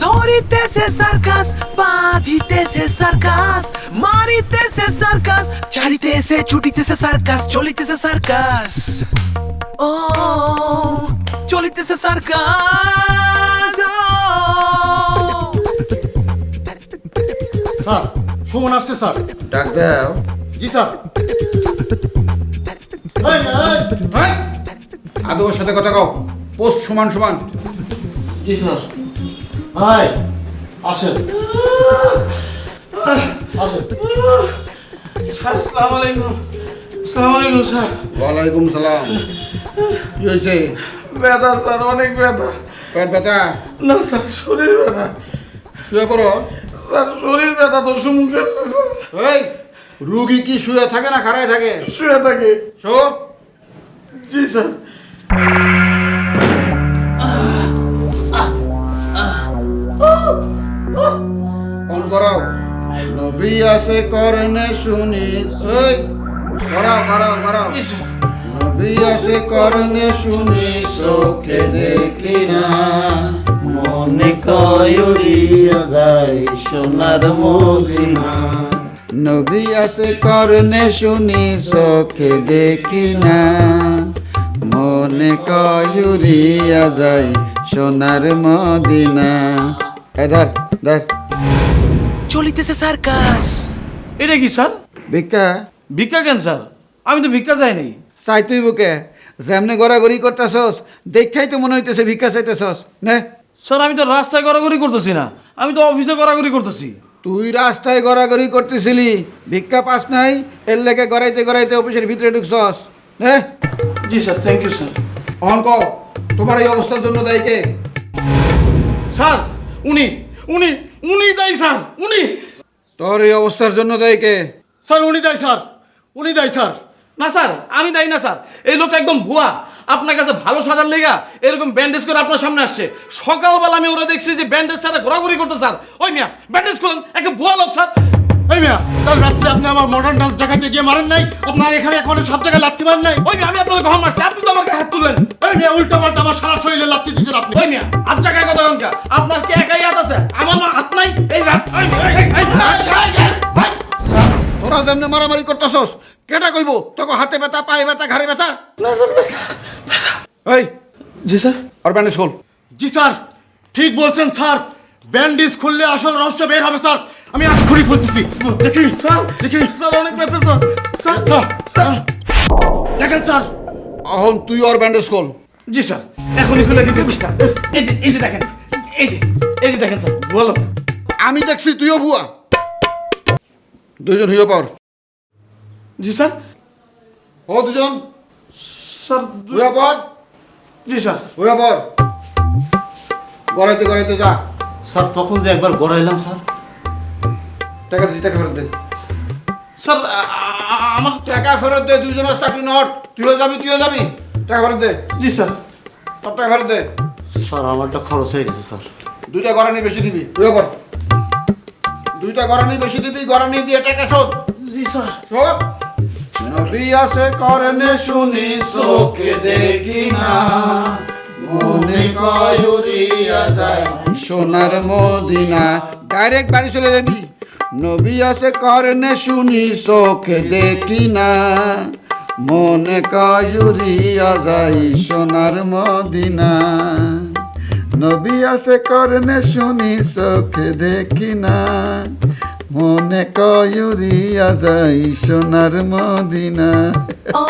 ধরিতেছে সার্কাস, বাঁধিতেছে সার্কাস, মারিতেছে সার্কাস, ছাড়িতেছে ছুটিতেছে সার্কাস, চলিতেছে সার্কাস, ও চলিতেছে সার্কাস। স্যার সুমন আসছে স্যার। ডাক দাও। জি স্যার। আদবের সাথে কথা কও। পোস্ট সমান সমান। জি স্যার। হাই আসেন আসেন। আসসালামু আলাইকুম। আসসালামু আলাইকুম স্যার। ওয়ালাইকুম সালাম। কি হয়েছে? ব্যথা স্যার, অনেক ব্যথা। পেট ব্যথা? না স্যার, শরীর ব্যথা। শুয়ে পড়ো। স্যার শরীর ব্যথা তো সুমুখের। এই রুগী কি শুয়ে থাকে না খাড়ায় থাকে? শুয়ে থাকে। শো। জি স্যার। ফোন করাও। নবী আছে করনে শুনি। এই করাও করাও করাও। নবী আছে করনে শুনি, চোখে দেখি না, মনে কয়ুরিয়া যায় সোনার মদিনা। নবী আছে করনে শুনি, চোখে দেখি না, মনে কয়ুরিয়া যায় সোনার মদিনা। এই ধর ধর। চলিতেছে সার্কাস। এটা কি স্যার? ভিক্ষা? ভিক্ষা কেন স্যার? আমি তো ভিক্ষা চাইনি। চাই তুই বুকে যেমনে গড়াগড়ি করতেছস, দেখাই তো মনে হইতেছে ভিক্ষা চাইতেছস। নে। স্যার আমি তো রাস্তায় গড়াগড়ি করতেছি না, আমি তো অফিসে গড়াগড়ি করতেছি। তুই রাস্তায় গড়াগড়ি করতেছিলি, ভিক্ষা পাস নাই, এর লেগে গড়াইতে গড়াইতে অফিসের ভিতরে ঢুকছস। নে। জি স্যার, থ্যাংক ইউ স্যার। অন কও, তোমার এই অবস্থার জন্য দায়ী কে? স্যার উনি উনি উনি দায়ী স্যার, উনি। তোর এই অবস্থার জন্য দায়ী কে? স্যার উনি দায়ী স্যার, উনি দায়ী স্যার। না স্যার, আমি দায়ী না স্যার। এই লোকটা একদম ভুয়া। আপনার কাছে ভালো সাজার লেগা এরকম ব্যান্ডেজ করে আপনার সামনে আসছে। সকালবেলা আমি ওরা দেখছি যে ব্যান্ডেজ ছাড়া ঘোরাঘুরি করতে। স্যার ওই মিয়া ব্যান্ডেজ করলেন, একটা ভুয়া লোক স্যার। এই মিয়া, কাল রাত্রে আপনি আমার মডার্ন ডান্স দেখাতে গিয়ে মারেন নাই? আপনার এখানে এখন সব জায়গায় লাত্তি মারেন নাই? ওই মিয়া, আমি আপনাকে ঘর মারছি, আপনি তো আমাকে হাত তুললেন। এই মিয়া, উল্টা পাল্টা আমার সারা শরীরে লাত্তি দিচ্ছেন আপনি। ওই মিয়া, হাত জায়গায় কথা কনকা। আপনার কি একাই হাত আছে? আমার মা হাত নাই। এই যে হাত। তোরা যেমনে মারামারি করতেছস, কেটা কইব তোকে হাতে ব্যথা, পায়ে ব্যথা, ঘাড়ে ব্যথা? এই জি স্যার। আর ব্যান্ডেজ খোল। জি স্যার, ঠিক বলছেন স্যার। ব্যান্ডেজ খুললে আসল রহস্য বের হবে স্যার। আমি এক্ষুনি খুলতেছি। দেখি স্যার, দেখি স্যার অনেক ব্যথা স্যার। স্যার স্যার দেখেন স্যার। এখন তুই ওর ব্যান্ডেজ খোল। জি স্যার, এখনই খুলে দিতেছি স্যার। এই যে দেখেন, এই যে দেখেন স্যার, বলো। আমি দেখছি তুইও ভুয়া। দুইজন হইয়া পর। জি স্যার। ও দুজন স্যার হইয়া পর। জি স্যার। হইয়া পর। গড়াইতে গড়াইতে যা। স্যার তখন যে একবার গড়াইলাম স্যার। টাকা দিস, টাকা ফেরত দে। স্যার আমার টাকা ফেরত দে। দুইজনের চাকরি নট। তুইও যাবি, তুইও যাবি। টাকা ফেরত দে। জি স্যার। তোর টাকা ফেরত দে। স্যার আমারটা খরচ হয়ে গেছে স্যার। দুইটা গড়ানি বেশি দিবি। হইয়া পর। দুইটা গড়ানি বেশি দিবি, গড়ানি দিয়ে টাকা শোধ। জি স্যার। শোধ। নবী আছে করনে শুনি, চোখে দেখি না, মনে কয়ুরিয়া যায় সোনার মদিনা। ডাইরেক্ট বাড়ি চলে যাবি। নবী আছে করনে শুনি, চোখে দেখি না, মনে কয়ুরিয়া যায় সোনার মদিনা। নবী আছে করনে শুনি, চোখে দেখি না, মনে কয়ুরিয়া যায় সোনার মদিনা। ও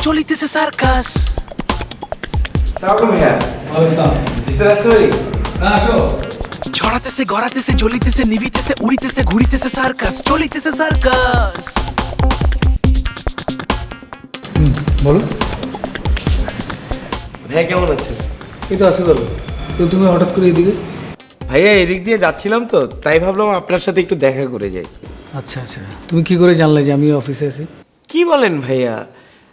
চলিতেছে সার্কাস। ছড়াতেছে, গড়াতেছে, চলিতেছে, নিবিতেছে, উড়িতেছে, ঘুরিতেছে সার্কাস, চলিতেছে সার্কাস। বলো ভাইয়া কেমন আছে? এই তো আছে বলো। তো তুমি হঠাৎ করে এদিকে? ভাইয়া এদিক দিয়ে যাচ্ছিলাম তো, তাই ভাবলাম আপনার সাথে একটু দেখা করে যাই। আচ্ছা আচ্ছা, তুমি কি করে জানলে যে আমি অফিসে আছি? কি বলেন ভাইয়া,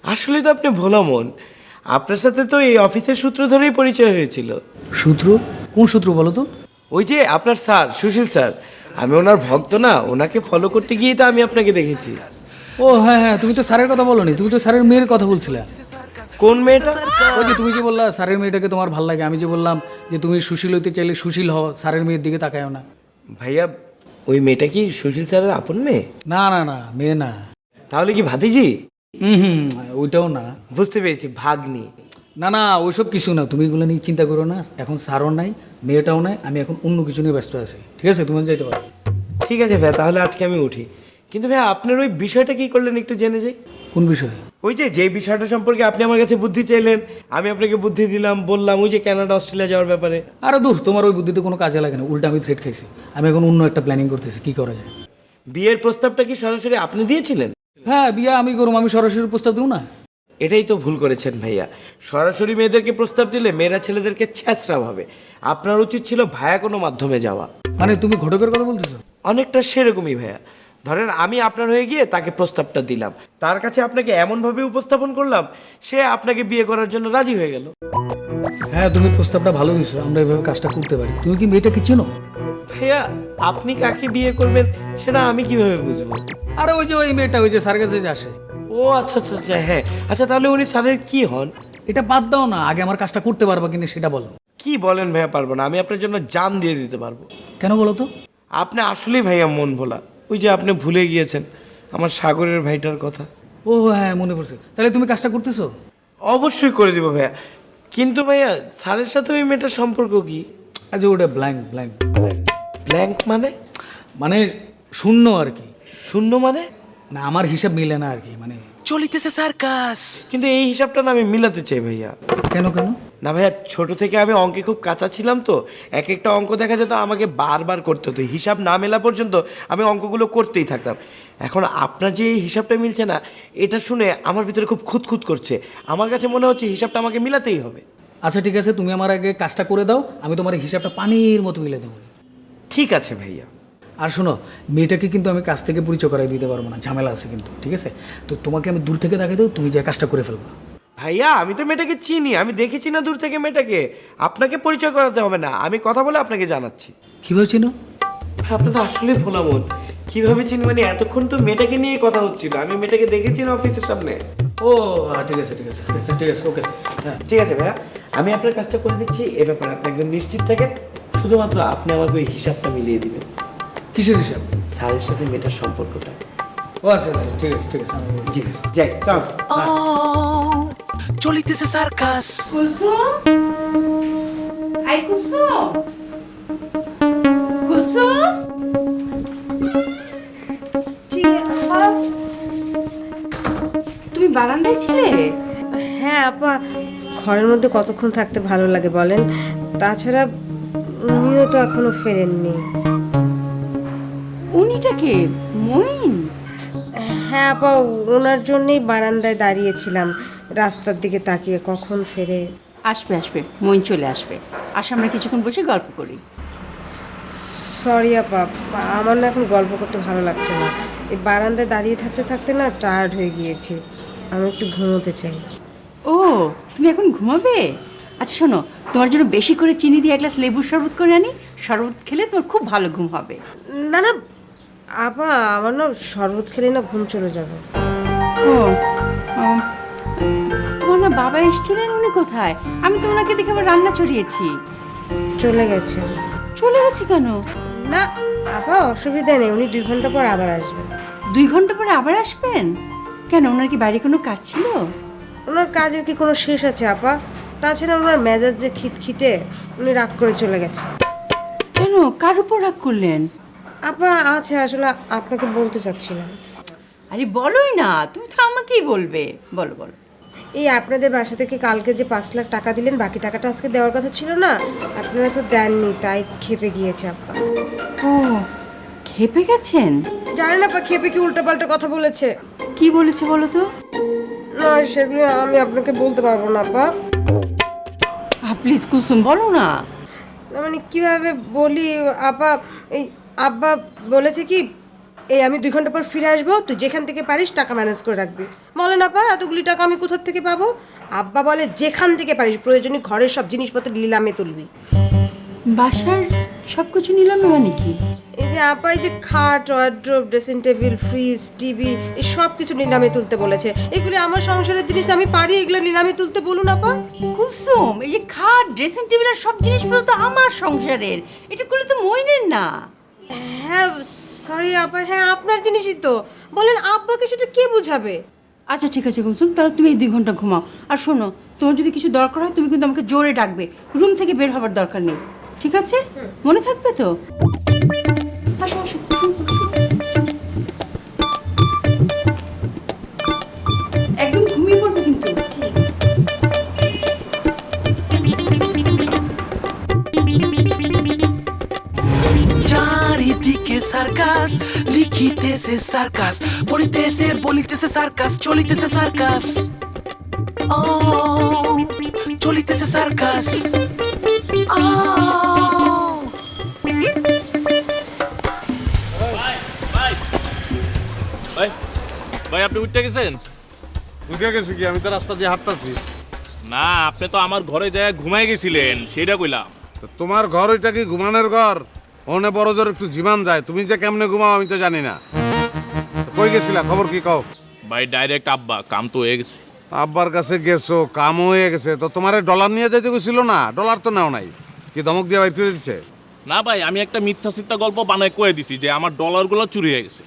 আসলে তো আপনি ভোলা মন। আপনার সাথে তো এই অফিসের সূত্র ধরেই পরিচয় হয়েছিল। সূত্র? কোন সূত্র বলো তো? ওই যে আপনার স্যার সুশীল স্যার, আমি ওনার ভক্ত না, ওনাকে ফলো করতে গিয়েই তো আমি আপনাকে দেখেছি। ও হ্যাঁ হ্যাঁ, তুমি তো স্যারের কথা বলোনি, তুমি তো স্যারের মেয়ের কথা বলছিলে। কোন মেয়েটা? ওই যে তুমি যে বললা স্যারের মেয়েটাকে তোমার ভালো লাগে, আমি যে বললাম যে তুমি সুশীল হইতে চাইলে সুশীল হও, স্যারের মেয়ের দিকে তাকায়ও না। ভাইয়া ওই মেয়েটা কি সুশীল স্যারের আপন মেয়ে? না না না, মেয়ে না। তাহলে কি ভাতিজি? হুম, ওইটাও না। বুঝতে পেরেছি, ভাগ্নি। না না, ওইসব কিছু না, তুমি এগুলো নিয়ে চিন্তা করো না। এখন স্যারও নাই, মেয়েটাও নাই, আমি এখন অন্য কিছু নিয়ে ব্যস্ত আছি। ঠিক আছে, তুমি যাইতে পারো। ঠিক আছে ভাইয়া, তাহলে আজকে আমি উঠি। কিন্তু ভাইয়া আপনার ওই বিষয়টা কি করলেন একটু জেনে যাই। কোন বিষয়? ওই যে বিষয়টা সম্পর্কে আপনি আমার কাছে বুদ্ধি চাইলেন, আমি আপনাকে বুদ্ধি দিলাম, বললাম ওই যে কানাডা অস্ট্রেলিয়া যাওয়ার ব্যাপারে। আরে দূর, তোমার ওই বুদ্ধিতে কোনো কাজে লাগে না, উল্টা আমি থ্রেট খাইছি। আমি এখন অন্য একটা প্ল্যানিং করতেছি, কি করা যায়। বিয়ের প্রস্তাবটা কি সরাসরি আপনি দিয়েছিলেন? হ্যাঁ, বিয়ে আমি করুম, আমি সরাসরি প্রস্তাব দেবো না। এটাই তো ভুল করেছেন ভাইয়া। সরাসরি মেয়েদেরকে প্রস্তাব দিলে মেয়েরা ছেলেদেরকে ছ্যাঁচড়া ভাবে। আপনার উচিত ছিল ভাইয়া কোনো মাধ্যমে যাওয়া। মানে তুমি ঘটকের কথা বলতেছো? অনেকটা সেরকমই ভাইয়া। ধরেন আমি আপনার হয়ে গিয়ে তাকে প্রস্তাবটা দিলাম, তার কাছে আপনাকে এমনভাবে উপস্থাপন করলাম, সে আপনাকে বিয়ে করার জন্য রাজি হয়ে গেল। হ্যাঁ, তুমি প্রস্তাবটা ভালো দিছো, আমরা এভাবে কাজটা করতে পারি। তুমি কি মেয়েটা কি চেনো? ভাইয়া আপনি কাকে বিয়ে করবেন সেটা আমি কিভাবে বুঝবো? আরে ওই যে ওই মেয়েটা, ওই যে স্যার কাছে যে আসে। ও আচ্ছা আচ্ছা আচ্ছা, হ্যাঁ আচ্ছা, তাহলে উনি স্যারের কি হন? এটা বাদ দাও না, আগে আমার কাজটা করতে পারবা কিনা সেটা বলো। কি বলেন ভাইয়া, পারবো না। আমি আপনার জন্য জান দিয়ে দিতে পারবো। কেন বলো তো? আপনি আসলেই ভাইয়া মন ভোলা। ওই যে আপনি ভুলে গিয়েছেন আমার সাগরের ভাইটার কথা। ও হ্যাঁ, মনে পড়ছে। তাহলে তুমি কাজটা করতেছো? অবশ্যই করে দিব ভাইয়া। কিন্তু ভাইয়া স্যারের সাথে ওই মেয়েটার সম্পর্ক কি? আচ্ছা, ওটা ব্ল্যাঙ্ক ব্ল্যাঙ্ক। ব্ল্যাঙ্ক মানে? মানে শূন্য আর কি। শূন্য মানে? না, আমার হিসাব মিলে না আর কি, মানে চলিতেছে সার্কাস। কিন্তু এই হিসাবটা না আমি মিলাতে চাই ভাইয়া। কেন কেন? না ভাইয়া, ছোট থেকে আমি অঙ্কে খুব কাঁচা ছিলাম তো, এক একটা অঙ্ক দেখা যেত আমাকে বারবার করতে হতো। হিসাব না মেলা পর্যন্ত আমি অঙ্কগুলো করতেই থাকতাম। এখন আপনার যে এই হিসাবটা মিলছে না, এটা শুনে আমার ভিতরে খুব খুঁতখুত করছে। আমার কাছে মনে হচ্ছে হিসাবটা আমাকে মিলাতেই হবে। আচ্ছা ঠিক আছে, তুমি আমার আগে কাজটা করে দাও, আমি তোমার হিসাবটা পানির মতো মিলে দেবো। ঠিক আছে ভাইয়া। আর শোনো, মেয়েটাকে কিন্তু আমি কাছ থেকে পরিচয় করাই দিতে পারবো না, ঝামেলা আছে কিন্তু। ঠিক আছে, তো তোমাকে আমি দূর থেকে দেখাই দেবো, তুমি যে কাজটা করে ফেলবো। ভাইয়া আমি তো মেয়েটাকে চিনি, আমি দেখেছি না দূর থেকে মেয়েটাকে। আপনাকে পরিচয় করাতে হবে না, আমি কথা বলে আপনাকে জানাচ্ছি। কীভাবে চিনো? ভাই আপনার তো আসলে ভোলা মন। কীভাবে চিনি মানে, এতক্ষণ তো মেয়েটাকে নিয়ে কথা হচ্ছিল, আমি মেয়েটাকে দেখেছি না অফিসের সামনে। ও ঠিক আছে ঠিক আছে ঠিক আছে ঠিক আছে, ওকে হ্যাঁ ঠিক আছে ভাইয়া, আমি আপনার কাজটা করে দিচ্ছি। এ ব্যাপারে আপনি একদম নিশ্চিত থাকেন। শুধুমাত্র আপনি আমাকে ওই হিসাবটা মিলিয়ে দিবেন। কিসের হিসাব? স্যারের সাথে মেয়েটার সম্পর্কটা। ও আচ্ছা আচ্ছা, ঠিক আছে ঠিক আছে, জি যাই চল। চলিতেছে সার্কাস। কুলসুম, আই কুলসুম, কুলসুম। তুমি বারান্দায় ছিলে? হ্যাঁ আপা, ঘরের মধ্যে কতক্ষণ থাকতে ভালো লাগে বলেন? তাছাড়া উনিও তো এখনো ফেরেননি। উনিটাকে? মইন? হ্যাঁ আপা, ওনার জন্যই বারান্দায় দাঁড়িয়েছিলাম, রাস্তার দিকে তাকিয়ে কখন ফেরে। আসবে আসবে, মইন চলে আসবে। আসে আমরা কিছুক্ষণ বসে গল্প করি। সরি আপা, আমার না এখন গল্প করতে ভালো লাগছে না। এই বারান্দায় দাঁড়িয়ে থাকতে থাকতে না টায়ার্ড হয়ে গিয়েছি, আমি একটু ঘুমোতে চাই। ও, তুমি এখন ঘুমাবে? আচ্ছা শোনো, তোমার জন্য বেশি করে চিনি দিয়ে এক গ্লাস লেবুর শরবত করে আনি। শরবত খেলে তোমার খুব ভালো ঘুম হবে। না না আপা, আমার না শরবত খেলে না ঘুম চলে যাবে। ও, তোমার না বাবা এসেছিলেন? উনি কোথায়? আমি তো ওনাকে দেখে আবার রান্না চড়িয়েছি। চলে গেছে। চলে গেছে কেন? না আপা, অসুবিধা নেই, উনি 2 ঘন্টা পর আবার আসবেন। 2 ঘন্টা পরে আবার আসবেন? কেন, ওনার কি বাইরে কোনো কাজ ছিল? ওনার কাজের কি কোনো শেষ আছে আপা? তাছাড়া ওনার মেজাজ যে খিটখিটে, উনি রাগ করে চলে গেছে। কেন, কার উপর রাগ করলেন? আপা আছে, আসলে আপনাকে বলতে চাচ্ছিলাম। আরে বলোই না, তুমি তো আমাকেই বলবে। বলো বলো। এই আপনাদের বাসা থেকে কালকে যে 5 লাখ টাকা দিলেন, বাকি টাকাটা আজকে দেওয়ার কথা ছিল না, আপনারা তো দেননি, তাই খেপে গিয়েছে আপা। ও, খেপে গেছেন? জানেন আপা, খেপে কি উল্টাপাল্টা কথা বলেছে। কি বলেছে বলো তো? না, সেগুলো আমি আপনাকে বলতে পারবো না আপা। প্লিজ কুলসুম, বলো না। মানে কিভাবে বলি আপা, এই আব্বা বলেছে কি, এই আমি 2 ঘন্টা পর ফিরে আসবো, তুই যেখান থেকে পারিস টাকা ম্যানেজ করে রাখবি। বলেন আপা, এতগুলি টাকা আমি কোথা থেকে পাবো? আব্বা বলে যেখান থেকে পারিস, প্রয়োজনে ঘরের সব জিনিসপত্র নিলামে তুলবি। বাসার সব কিছু নিলাম না মানে কি? এই যে আপা এই যে খাট, wardrobe, dressing table, fridge, TV এই সব কিছু নিলামে তুলতে বলেছে। এগুলি আমার সংসারের জিনিস, আমি পারি এগুলো নিলামে তুলতে, বলুন আপা। কুসুম, এই যে খাট, ড্রেসিং টেবিল আর সব জিনিসগুলো তো আমার সংসারের, এটা করলে তো মইনের না। হ্যাঁ সরি আপা, হ্যাঁ আপনার জিনিসই তো। বলেন আব্বাকে সেটা কে বুঝাবে? আচ্ছা ঠিক আছে কুসুম, তাহলে তুমি এই 2 ঘন্টা ঘুমাও। আর শোনো, তোমার যদি কিছু দরকার হয় তুমি কিন্তু আমাকে জোরে ডাকবে, রুম থেকে বের হবার দরকার নেই, ঠিক আছে? মনে থাকবে তো? আসো আসো, একদম ঘুমিয়ে পড়বে কিন্তু। চারিদিকে সার্কাস, লিখিতেছে সার্কাস, পড়িতেছে বলিতেছে সার্কাস, চলিতেছে সার্কাস। ও চলিতেছে সার্কাস। ভাই ভাই আপনি উঠতে গেছেন? বুঝে গেছি কি, আমি তো রাস্তা দিয়ে হাঁটতাছি। না, আপনি তো আমার ঘরে যায় ঘুমাই গেছিলেন, সেটা কইলাম। তোমার ঘর ওইটা কি ঘুমানোর ঘর? ওনে বড় জোর একটু জীবন যায়, তুমি যে কেমনে ঘুমাও আমি তো জানি না। কই গেছিলা, খবর কি কও? ভাই ডাইরেক্ট আব্বা, কাম তো হয়ে গেছে। আব্বার কাছে গেছো, কাম হয়ে গেছে, তো তোমার ডলার নিয়ে যেতে গেছিল না? ডলার তো নাও নাই, কি ধমক দিয়ে বাইর করে দিছে? না ভাই, আমি একটা মিথ্যা সিদ্ধা গল্প বানায় কয়ে দিছি যে আমার ডলারগুলো চুরি হয়ে গেছে।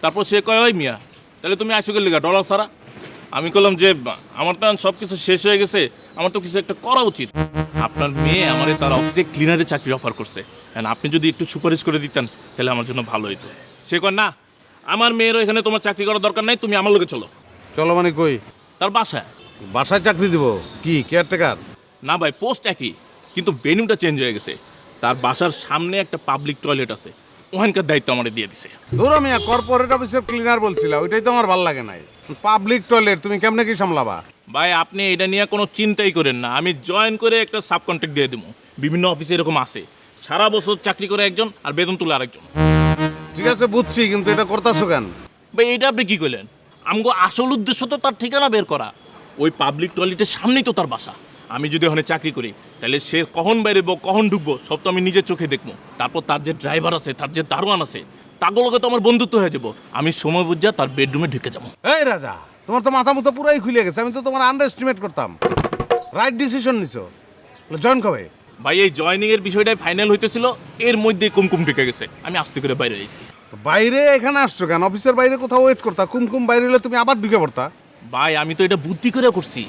তারপর সে কয়, ওই মিয়া তাহলে তুমি আসো গেলে ডলার ছাড়া? আমি বললাম যে আমার তো সব কিছু শেষ হয়ে গেছে, আমার তো কিছু একটা করা উচিত। আপনার মেয়ে আমার তার অফিসে ক্লিনারে চাকরি অফার করছে, আপনি যদি একটু সুপারিশ করে দিতেন তাহলে আমার জন্য ভালো হইতো। সে কয়, না আমার মেয়েরও এখানে তোমার চাকরি করার দরকার নাই, তুমি আমার লোকে চলো। চলো মানে কই? তার বাসায়। বাসায় চাকরি দিব কি, কেয়ারটেকার? না ভাই, পোস্ট একই, কিন্তু ভেন্যুটা চেঞ্জ হয়ে গেছে। তার বাসার সামনে একটা পাবলিক টয়লেট আছে, ওখানকার দায়িত্ব আমার দিয়ে দিছে। ধরো মিয়া, কর্পোরেট অফিসের ক্লিনার বলছিলা, ওইটাই তো আমার ভালো লাগে নাই। পাবলিক টয়লেট তুমি কেমনে কি সামলাবা? ভাই আপনি এটা নিয়ে কোনো চিন্তাই করেন না, আমি জয়েন করে একটা সাব কন্ট্রাক্ট দিয়ে দেবো। বিভিন্ন অফিসে এরকম আছে, সারা বছর চাকরি করে একজন আর বেতন তুলে আরেকজন। ঠিক আছে বুঝছি, কিন্তু এটা করতেছো কেন? ভাই এটা আপনি কি করলেন? আমগো আসল উদ্দেশ্য তো তার ঠিকানা বের করা। ওই পাবলিক টয়লেটের সামনেই তো তার বাসা। আমি যদি ওখানে চাকরি করি তাহলে সে কখন বেরোবো কখন ঢুকবো সব তো আমি নিজের চোখে দেখবো। তারপর তার যে ড্রাইভার আছে, তার যে দারোয়ান আছে, তাগুলোকে তো আমার বন্ধুত্ব হয়ে যাবো। আমি সময় বুঝা তার বেডরুমে ঢুকে যাবো। এই রাজা, তোমার তো মাথা মুথা পুরাই খুলে গেছে। আমি তো তোমার আন্ডার এস্টিমেট করতাম। রাইট ডিসিশন নিছো। জয়েন কবে? ভাই এই জয়েনিং এর বিষয়টাই ফাইনাল হইতেছিল, এর মধ্যে কুমকুম ঢুকে গেছে, আমি আস্তে করে বাইরে আইছি। বাইরে এখানে আসছো কেন? অফিসের বাইরে কোথাও ওয়েট করতা, কুমকুম বাইরে হলে তুমি আবার ঢুকে পড়তা। ভাই আমি তো এটা বুদ্ধি করে করছি,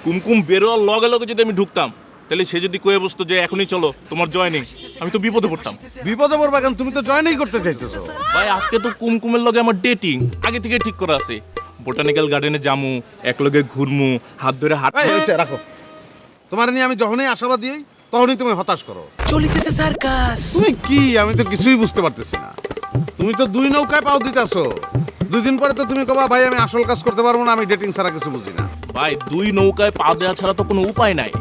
কুমকুম বেরোয়ার লগে লগে যদি আমি ঢুকতাম তাহলে সে যদি কয়ে বসতো যে এখনই চলো তোমার জয়েনিং, আমি তো বিপদে পড়তাম। বিপদে পড়বা কেন? তুমি তো জয়েনই করতে চাইতেছো। ভাই আজকে তো কুমকুমের লগে আমার ডেটিং আগে থেকে ঠিক করা আছে। বোটানিক্যাল গার্ডেনে যামু, একলগে ঘুরমু, হাত ধরে হাঁট। রাখো, তোমার নিয়ে আমি যখনই আশাবাদী হই তখনই তুমি হতাশ করো। চলিতেছে সার্কাস। তুমি কি, আমি তো কিছুই বুঝতে পারতেছি না। তুমি তো 2 নৌকায় পাও দিতেছো। 2 দিন পরে তো তুমি কবা ভাই আমি আসল কাজ করতে পারবো না, আমি ডেটিং ছাড়া কিছু বুঝি না। ভাই 2 নৌকায় পা দেওয়া ছাড়া তো কোনো উপায় নাই।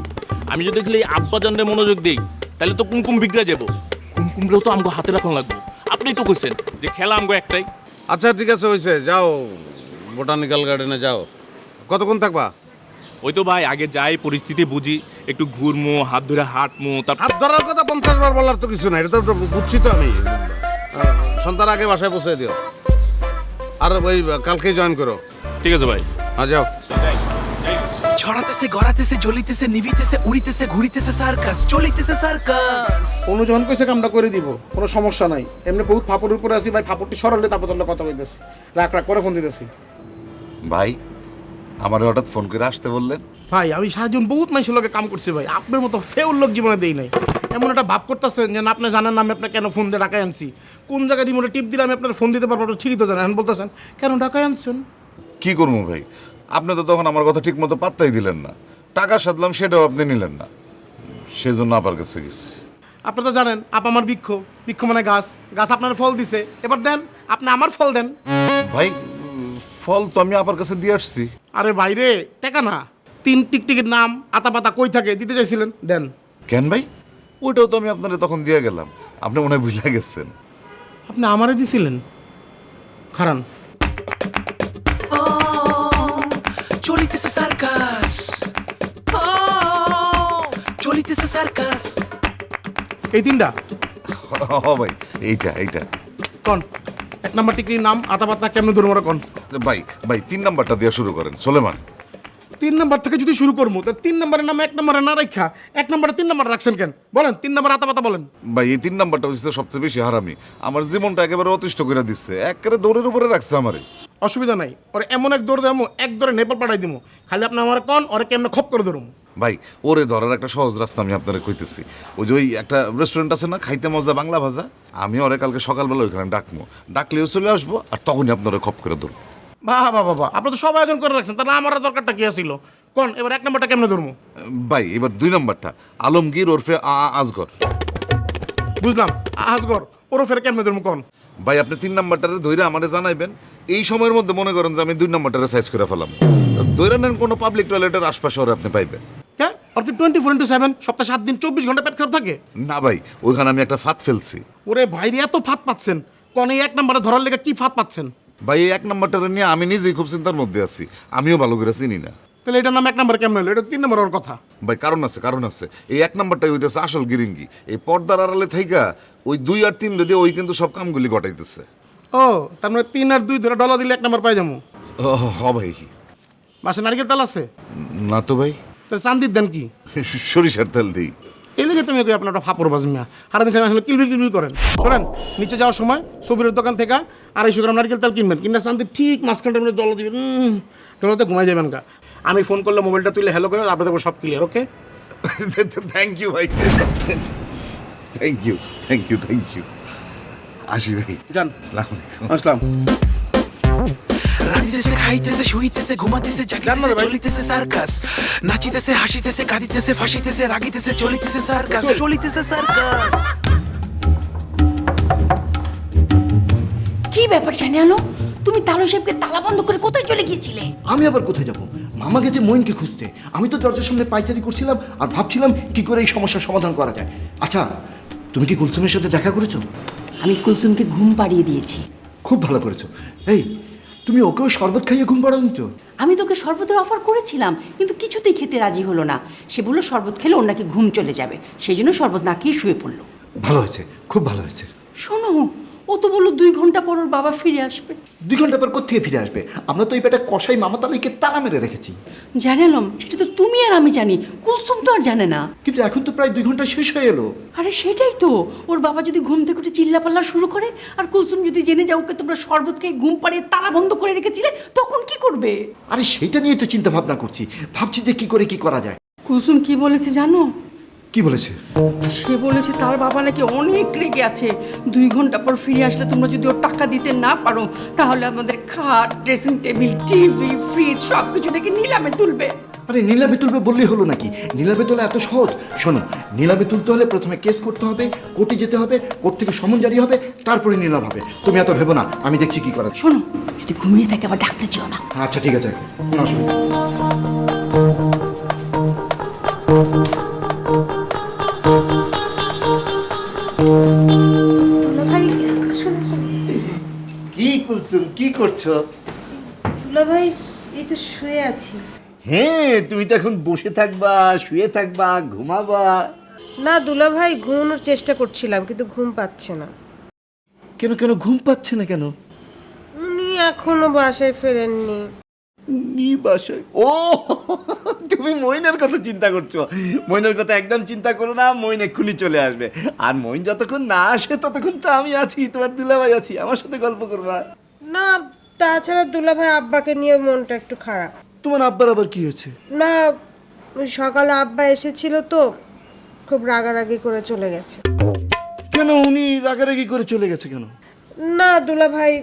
আমি যদি দেখলে আব্বা জানরে মনোযোগ দিই তাহলে তো কুমকুম বিগড়া যাবো। কুমকুমগুলো তো আমগো হাতে রাখন লাগবো। আপনি তো কইছেন যে খেলা আমগো একটাই। আচ্ছা ঠিক আছে, হয়েছে, যাও বোটানিক্যাল গার্ডেনে যাও। কতক্ষণ থাকবা? ওই তো ভাই আগে যাই, পরিস্থিতি বুঝি, একটু ঘুরমু, হাত ধরে হাঁটমু। হাত ধরার কথা 50 বার বলার তো কিছু নাই, এটা তো বুঝছি তো আমি। সন্ধ্যার আগে বাসায় পৌঁছে দিও। আর ওই কালকেই জয়েন করো। ঠিক আছে ভাই, যাও। ছড়াতেছে, গড়াতেছে, জ্বলিতেছে, নিভিতেছে, উড়িতেছে, ঘুরিতেছে সার্কাস, চলিতেছে সার্কাস। অনু যখন কইছে কামটা করে দিব, কোনো সমস্যা নাই। এমনি বহুত ফাপড়ের উপরে আছি ভাই, ফাপড়টি সরালে তারপর তোর কথা কইতেছি। রাখ রাখ করে ফোন দিতেছি। ভাই আমার হঠাৎ ফোন করে আসতে বললেন? ভাই আমি সারাজন বহুত মানুষের লোকে কাম করছি ভাই, আপনার মতো ফেউল লোক জীবনে দেই নাই। এমন একটা ভাব করতেছেন যে আপনি জানেন না আমি আপনার কেন ফোন দিয়ে ঢাকায় আনছি, কোন জায়গায় রিমোটে টিপ দিলে আমি আপনার ফোন দিতে পারবো ঠিকই তো জানেন। বলতেছেন কেন ঢাকায় আনছেন? কি করবো ভাই, আপনি তো তখন আমার কথা ঠিক মতো পাত্তাই দিলেন না। টাকা সাধলাম সেটাও আপনি নিলেন না, সেজন্য আপার কাছে গেছি। আপনি তো জানেন আপ আমার বৃক্ষ, বৃক্ষ মানে গাছ, গাছ আপনার ফল দিছে, এবার দেন আপনি আমার ফল দেন। ভাই ফল তো আমি আপার কাছে দিয়ে আসছি। আরে বাইরে টাকা না, 3 টিকটিকির নাম আতা পাতা কই থাকে দিতে চাইছিলেন, দেন। কেন ভাই? ওইটাও তো আমি আপনারে তখন দিয়ে গেলাম, আপনি মনে হয় ভুলে গেছেন। আপনি আমারে দিছিলেন? খারান। চলিতেছে সার্কাস, চলিতেছে সার্কাস। এই 3টা ভাই এইটা কোন 1 নাম্বার টিকলির নাম আতাপাতা কেমনে ধরবো কোন? ভাই 3 নাম্বারটা দিয়ে শুরু করেন সোলেমান। 3 নাম্বার থেকে যদি শুরু করবো তো 3 নাম্বারের নাম 1 নাম্বারে না রাখা 1 নাম্বারে 3 নাম্বার রাখছেন কেন বলেন? 3 নাম্বার আতাপাতা বলেন। ভাই এই 3 নাম্বারটা হচ্ছে সবচেয়ে বেশি হারামি, আমার জীবনটা একেবারে অতিষ্ঠ করে দিচ্ছে, একেবারে দৌড়ের উপরে রাখছে আমারে। অসুবিধা নাই, ওরে এমন এক দৌড় দেবো, এক দৌড়ে নেপাল পাঠাই দিব, খালি আপনি আমার কোন ওরে কেমনে খপ করে ধরুন। ভাই ওরে ধরার একটা সহজ রাস্তা আমি আপনারে কইতেছি। ওই যে ওই একটা রেস্টুরেন্ট আছে না, খাইতে মজা বাংলা ভাজা, আমি ওরে কালকে সকালবেলা ওইখানে ডাকলেও চলে আসবো, আর তখনই আপনারা খপ করে ধরবো। বাবা আপনি তো সব আয়োজন করে রাখছেন, তাহলে আমার দরকারটা কি ছিল কোন? এবার 1 নাম্বারটা কেমনে ধরবো? ভাই এবার 2 নাম্বারটা আলমগীর ওরফে আজগর। বুঝলাম, আজগর ওরফে কেমনে ধরবো কোন? ভাই আপনি 3 নাম্বারটারে ধইরা আমারে জানাইবেন, এই সময়ের মধ্যে মনে করেন যে আমি 2 নাম্বারটারে সাইজ করে ফেলাম, ধইরা নেন কোনো পাবলিক টয়লেটের আশপাশে ওরে আপনি পাইবেন। হ্যাঁ, আর কি 24/7 সপ্তাহে 7 দিন 24 ঘন্টা পেট খারাপ থাকে? না ভাই, ওইখানে আমি একটা ফাঁদ ফেলছি। ওরে ভাইরে এত ফাঁদ পাচ্ছেন কোন? এই 1 নাম্বারে ধরার লেগে কি ফাঁদ পাচ্ছেন? ভাই এই 1 নাম্বারটারে নিয়ে আমি নিজেই খুব চিন্তার মধ্যে আছি, আমিও ভালো করে চিনি না। তাহলে এটার নাম 1 নাম্বার কেমন হলো? এটা 3 নাম্বারের কথা। ভাই কারণ আছে এই 1 নাম্বারটাই হইতেছে আসল গিরিঙ্গি, এই পর্দার আড়ালে থাইকা ওই 2 আর 3 রে দিয়ে ওই কিন্তু সব কামগুলি ঘটাইতেছে। ও তার মানে 3 আর 2 ধরে ডলা দিলে 1 নাম্বার পাই যাবো। ও ভাই বাসে নারকেল তেল আছে? না তো ভাই। তাহলে চান্দির দেন কি? সরিষার তেল দিই। এই লেগে তুমি আপনার একটা ফাপড় বাজ মিয়া, হারা দেখেন আসলে কিলবিল করেন। শোনেন, নিচে যাওয়ার সময় সবিরের দোকান থেকে 250 গ্রাম নারকেল তেল কিনবেন, কিনা চান্দি ঠিক মাঝখানটার মধ্যে ডলা দিবেন, ডলাতে ঘুমাই যাবেন গা। আমি ফোন করলে মোবাইলটা তুলে হ্যালো করে আপনাদের সব ক্লিয়ার। ওকে, থ্যাংক ইউ ভাই, থ্যাংক ইউ। আসি ভাই, যান। আসসালামু আলাইকুম। আসসালাম। রাঁধিতেছে খাইতেছে শুইতেছে ঘুমাতেছে জাগিতেছে চলিতেছে সার্কাস, নাচিতেছে হাসিতেছে কাঁদিতেছে ফাঁসিতেছে রাগিতেছে চলিতেছে সার্কাস, চলিতেছে সার্কাস। কি ব্যাপার জানালো? তুমি তালু সাহেবকে তালা বন্ধ করে কোথায় চলে গিয়েছিলে? আমি আবার কোথায় যাব? মামা গেছে মইনকে খুঁজতে, আমি তো দরজার সামনে পাইচারি করছিলাম আর ভাবছিলাম কি করে এই সমস্যার সমাধান করা যায়। আচ্ছা, তুমি কি কুলসুমের সাথে দেখা করেছো? আমি কুলসুমকে ঘুম পাড়িয়ে দিয়েছি। খুব ভালো করেছো। এই, তুমি ওকেও শরবত খাইয়ে ঘুম পাড়াওনি তো? আমি তোকে শরবতের অফার করেছিলাম, কিন্তু কিছুতেই খেতে রাজি হলো না। সে বললো শরবত খেলে ওর নাকি ঘুম চলে যাবে, সেই জন্য শরবত না খেয়ে শুয়ে পড়লো। ভালো হয়েছে, খুব ভালো হয়েছে। শোনো, ও তো বললো 2 ঘন্টা পর ওর বাবা ফিরে আসবে। 2 ঘন্টা পর কোত্থেকে ফিরে আসবে? আমরা তো এই বেটা কসাই মামা তালুকে তালা মেরে রেখেছি। জানালাম, সেটা তো তুমি আর আমি জানি, কুলসুম তো আর জানে না। কিন্তু এখন তো প্রায় 2 ঘন্টা শেষ হয়ে এলো। আরে সেটাই তো, ওর বাবা যদি ঘুম থেকে উঠে চিল্লাপাল্লা শুরু করে, আর কুলসুম যদি জেনে যাও ওকে তোমরা শরবত খেয়ে ঘুম পাড়িয়ে তালা বন্ধ করে রেখেছিলে, তখন কি করবে? আরে সেটা নিয়ে তো চিন্তা ভাবনা করছি, ভাবছি যে কি করে কি করা যায়। কুলসুম কি বলেছে জানো? কি বলেছে? সে বলেছে তার বাবা নাকি অনেক রেগে আছে, 2 ঘন্টা পর ফিরে আসলে তোমরা যদি ওর টাকা দিতে না পারো, তাহলে আমাদের খাট, ড্রেসিং টেবিল, টিভি, ফ্রিজ সব কিছু নাকি নিলামে তুলবে। আরে নিলামে তুলবে বললেই হলো নাকি? নিলামে তোলা এত সহজ? শোনো, নিলামে তুলতে হলে প্রথমে কেস করতে হবে, কোর্টে যেতে হবে, কোর্ট থেকে সমন জারি হবে, তারপরে নিলাম হবে। তুমি এত ভেবো না, আমি দেখছি কি করা। শোনো, যদি ঘুমিয়ে থাকে আবার ডাকতে যেও না। আচ্ছা ঠিক আছে, কোনো অসুবিধা নেই। কি কুলসুম, কি করছো? দুলা ভাই, এই তো শুয়ে আছি। হ্যাঁ, তুমি তো এখন বসে থাকবা, শুয়ে থাকবা, ঘুমাবা? না দুলা ভাই, ঘুমানোর চেষ্টা করছিলাম কিন্তু ঘুম পাচ্ছে না। কেন কেন ঘুম পাচ্ছে না কেন? উনি এখনো বাসায় ফেরেননি। বাসায়? ও, তুমি মইনের কথা চিন্তা করছো? মইনের কথা একদম চিন্তা করো না, মইন এক্ষুনি চলে আসবে। আর মইন যতক্ষণ না আসে ততক্ষণ তো আমি আছি, তোমার দুলাভাই আছি, আমার সাথে গল্প করবা। না, তাছাড়া দুলা ভাই আব্বাকে নিয়ে মনটা একটু খারাপ। তোমার আব্বার আবার কি হয়েছে? না, ওই সকালে আব্বা এসেছিল তো, খুব রাগারাগি করে চলে গেছে। কেন উনি রাগারাগি করে চলে গেছে কেন? না দুলা ভাই,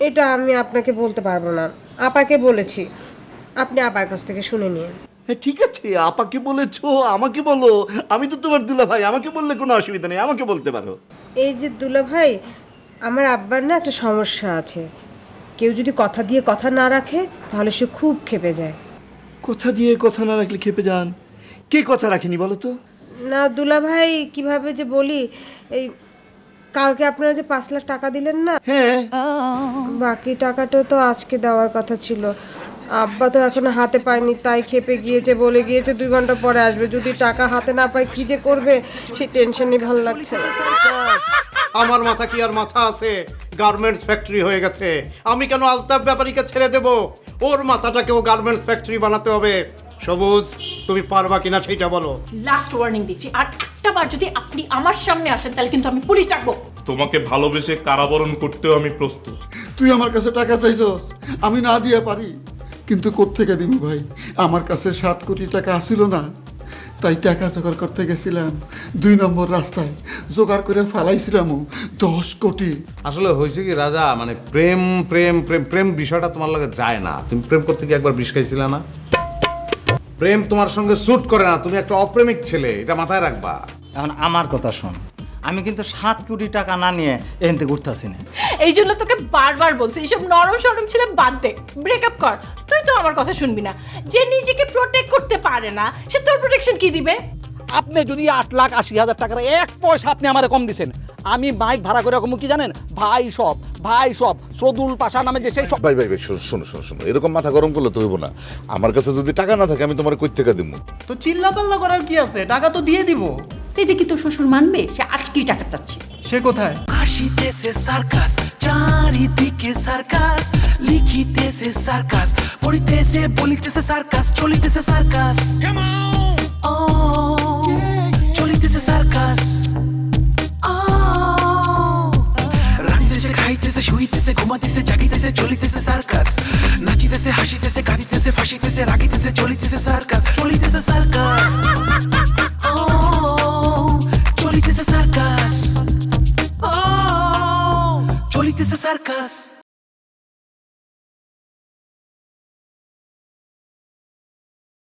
এটা আমি আপনাকে বলতে পারবো না, আপাকে বলেছি, আপনি আপার কাছ থেকে শুনে নিন। হ্যাঁ ঠিক আছে, আপাকে বলেছো, আমাকে বলো, আমি তো তোমার দুলা ভাই, আমাকে বললে কোনো অসুবিধা নেই, আমাকে বলতে পারো। এই যে দুলা ভাই, আমার আব্বার না একটা সমস্যা আছে, কেউ যদি কথা দিয়ে কথা না রাখে তাহলে সে খুব ক্ষেপে যায়। কথা দিয়ে কথা না রাখলে ক্ষেপে যান? কে কথা রাখেনি বলো তো? না দুলা ভাই, কিভাবে যে বলি, এই কালকে আপনারা যে 5 লাখ টাকা দিলেন না, হ্যাঁ, বাকি টাকাটা তো আজকে দেওয়ার কথা ছিল, আব্বা তো এখনো হাতে পায়নি, তাই খেপে গিয়েছে, বলে গিয়েছে 2 ঘন্টা পরে আসবে। যদি টাকা হাতে না পায় কি যে করবে সেই টেনশনই ভালো লাগছে না। আমার মাথা কি আর মাথা আছে? গার্মেন্টস ফ্যাক্টরি হয়ে গেছে। আমি কেন আলতাফ ব্যাপারীকে ছেড়ে দেব? ওর মাথাটাকেও গার্মেন্টস ফ্যাক্টরি বানাতে হবে। সবুজ, তুমি পারবা কিনা সেটা বলো। লাস্ট ওয়ার্নিং দিচ্ছি, আর একটা বার যদি আপনি আমার সামনে আসেন তাহলে কিন্তু আমি পুলিশ ডাকবো। তোমাকে ভালোবেসে কারাবরণ করতেও আমি প্রস্তুত। তুই আমার কাছে টাকা চাইছস, আমি না দিয়ে পারি, কিন্তু কোত্থেকে দিব ভাই? আমার কাছে 7 কোটি টাকা আসিল না, তাই টাকা জোগাড় করতে গেছিলাম 2 নম্বর রাস্তায়, জোগাড় করে ফেলাইছিলাম 10 কোটি। আসলে হয়েছে কি রাজা, মানে প্রেম প্রেম প্রেম প্রেম বিষয়টা তোমার লগে যায় না। তুমি প্রেম করতে গিয়ে একবার বিষ খাইছিলে না? প্রেম তোমার সঙ্গে স্যুট করে না, তুমি একটা অপ্রেমিক ছেলে, এটা মাথায় রাখবা। এখন আমার কথা শোন, আমি কিন্তু 7 কোটি টাকা না নিয়ে এখান থেকে উঠতেছি না। এই জন্য তোকে বারবার বলছি এইসব নরম সরম ছেলে বাদ দে, ব্রেকআপ কর। তুই তো আমার কথা শুনবি না। যে নিজেকে প্রোটেক্ট করতে পারে না সে তোর প্রোটেকশন কি দিবে? আপনি যদি 8,80,000 টাকার 1 পয়সা আপনি আমারে কম দিছেন, আমি বাইক ভাড়া করে কম কি জানেন? ভাই সব সদুল পাশা নামে যে সেই সব। ভাই শোনো, এরকম মাথা গরম করলে তো হইব না। আমার কাছে যদি টাকা না থাকে আমি তোমার কই থেকে দিব? তো চিল্লা পাল্লা করার কি আছে? টাকা তো দিয়ে দিব। এটা কি তোর শ্বশুর মানবে? সে আজকেই টাকা চাচ্ছে। সে কোথায়? আসিতেছে সার্কাস, চারিদিকে সার্কাস, লিখিতেছে সার্কাস, পড়িতেছে বলিতেছে সার্কাস, চলিতেছে সার্কাস, চলিতেছে সার্কাস, রাঁধিতেছে খাইতেছে শুইতেছে ঘুমাইতেছে জাগিতেছে চলিতেছে সার্কাস, নাচিতেছে হাসিতেছে কাঁদিতেছে ফাঁসিতেছে রাগিতেছে চলিতেছে সার্কাস, চলিতেছে সার্কাস, চলিতেছে সার্কাস, চলিতেছে সার্কাস।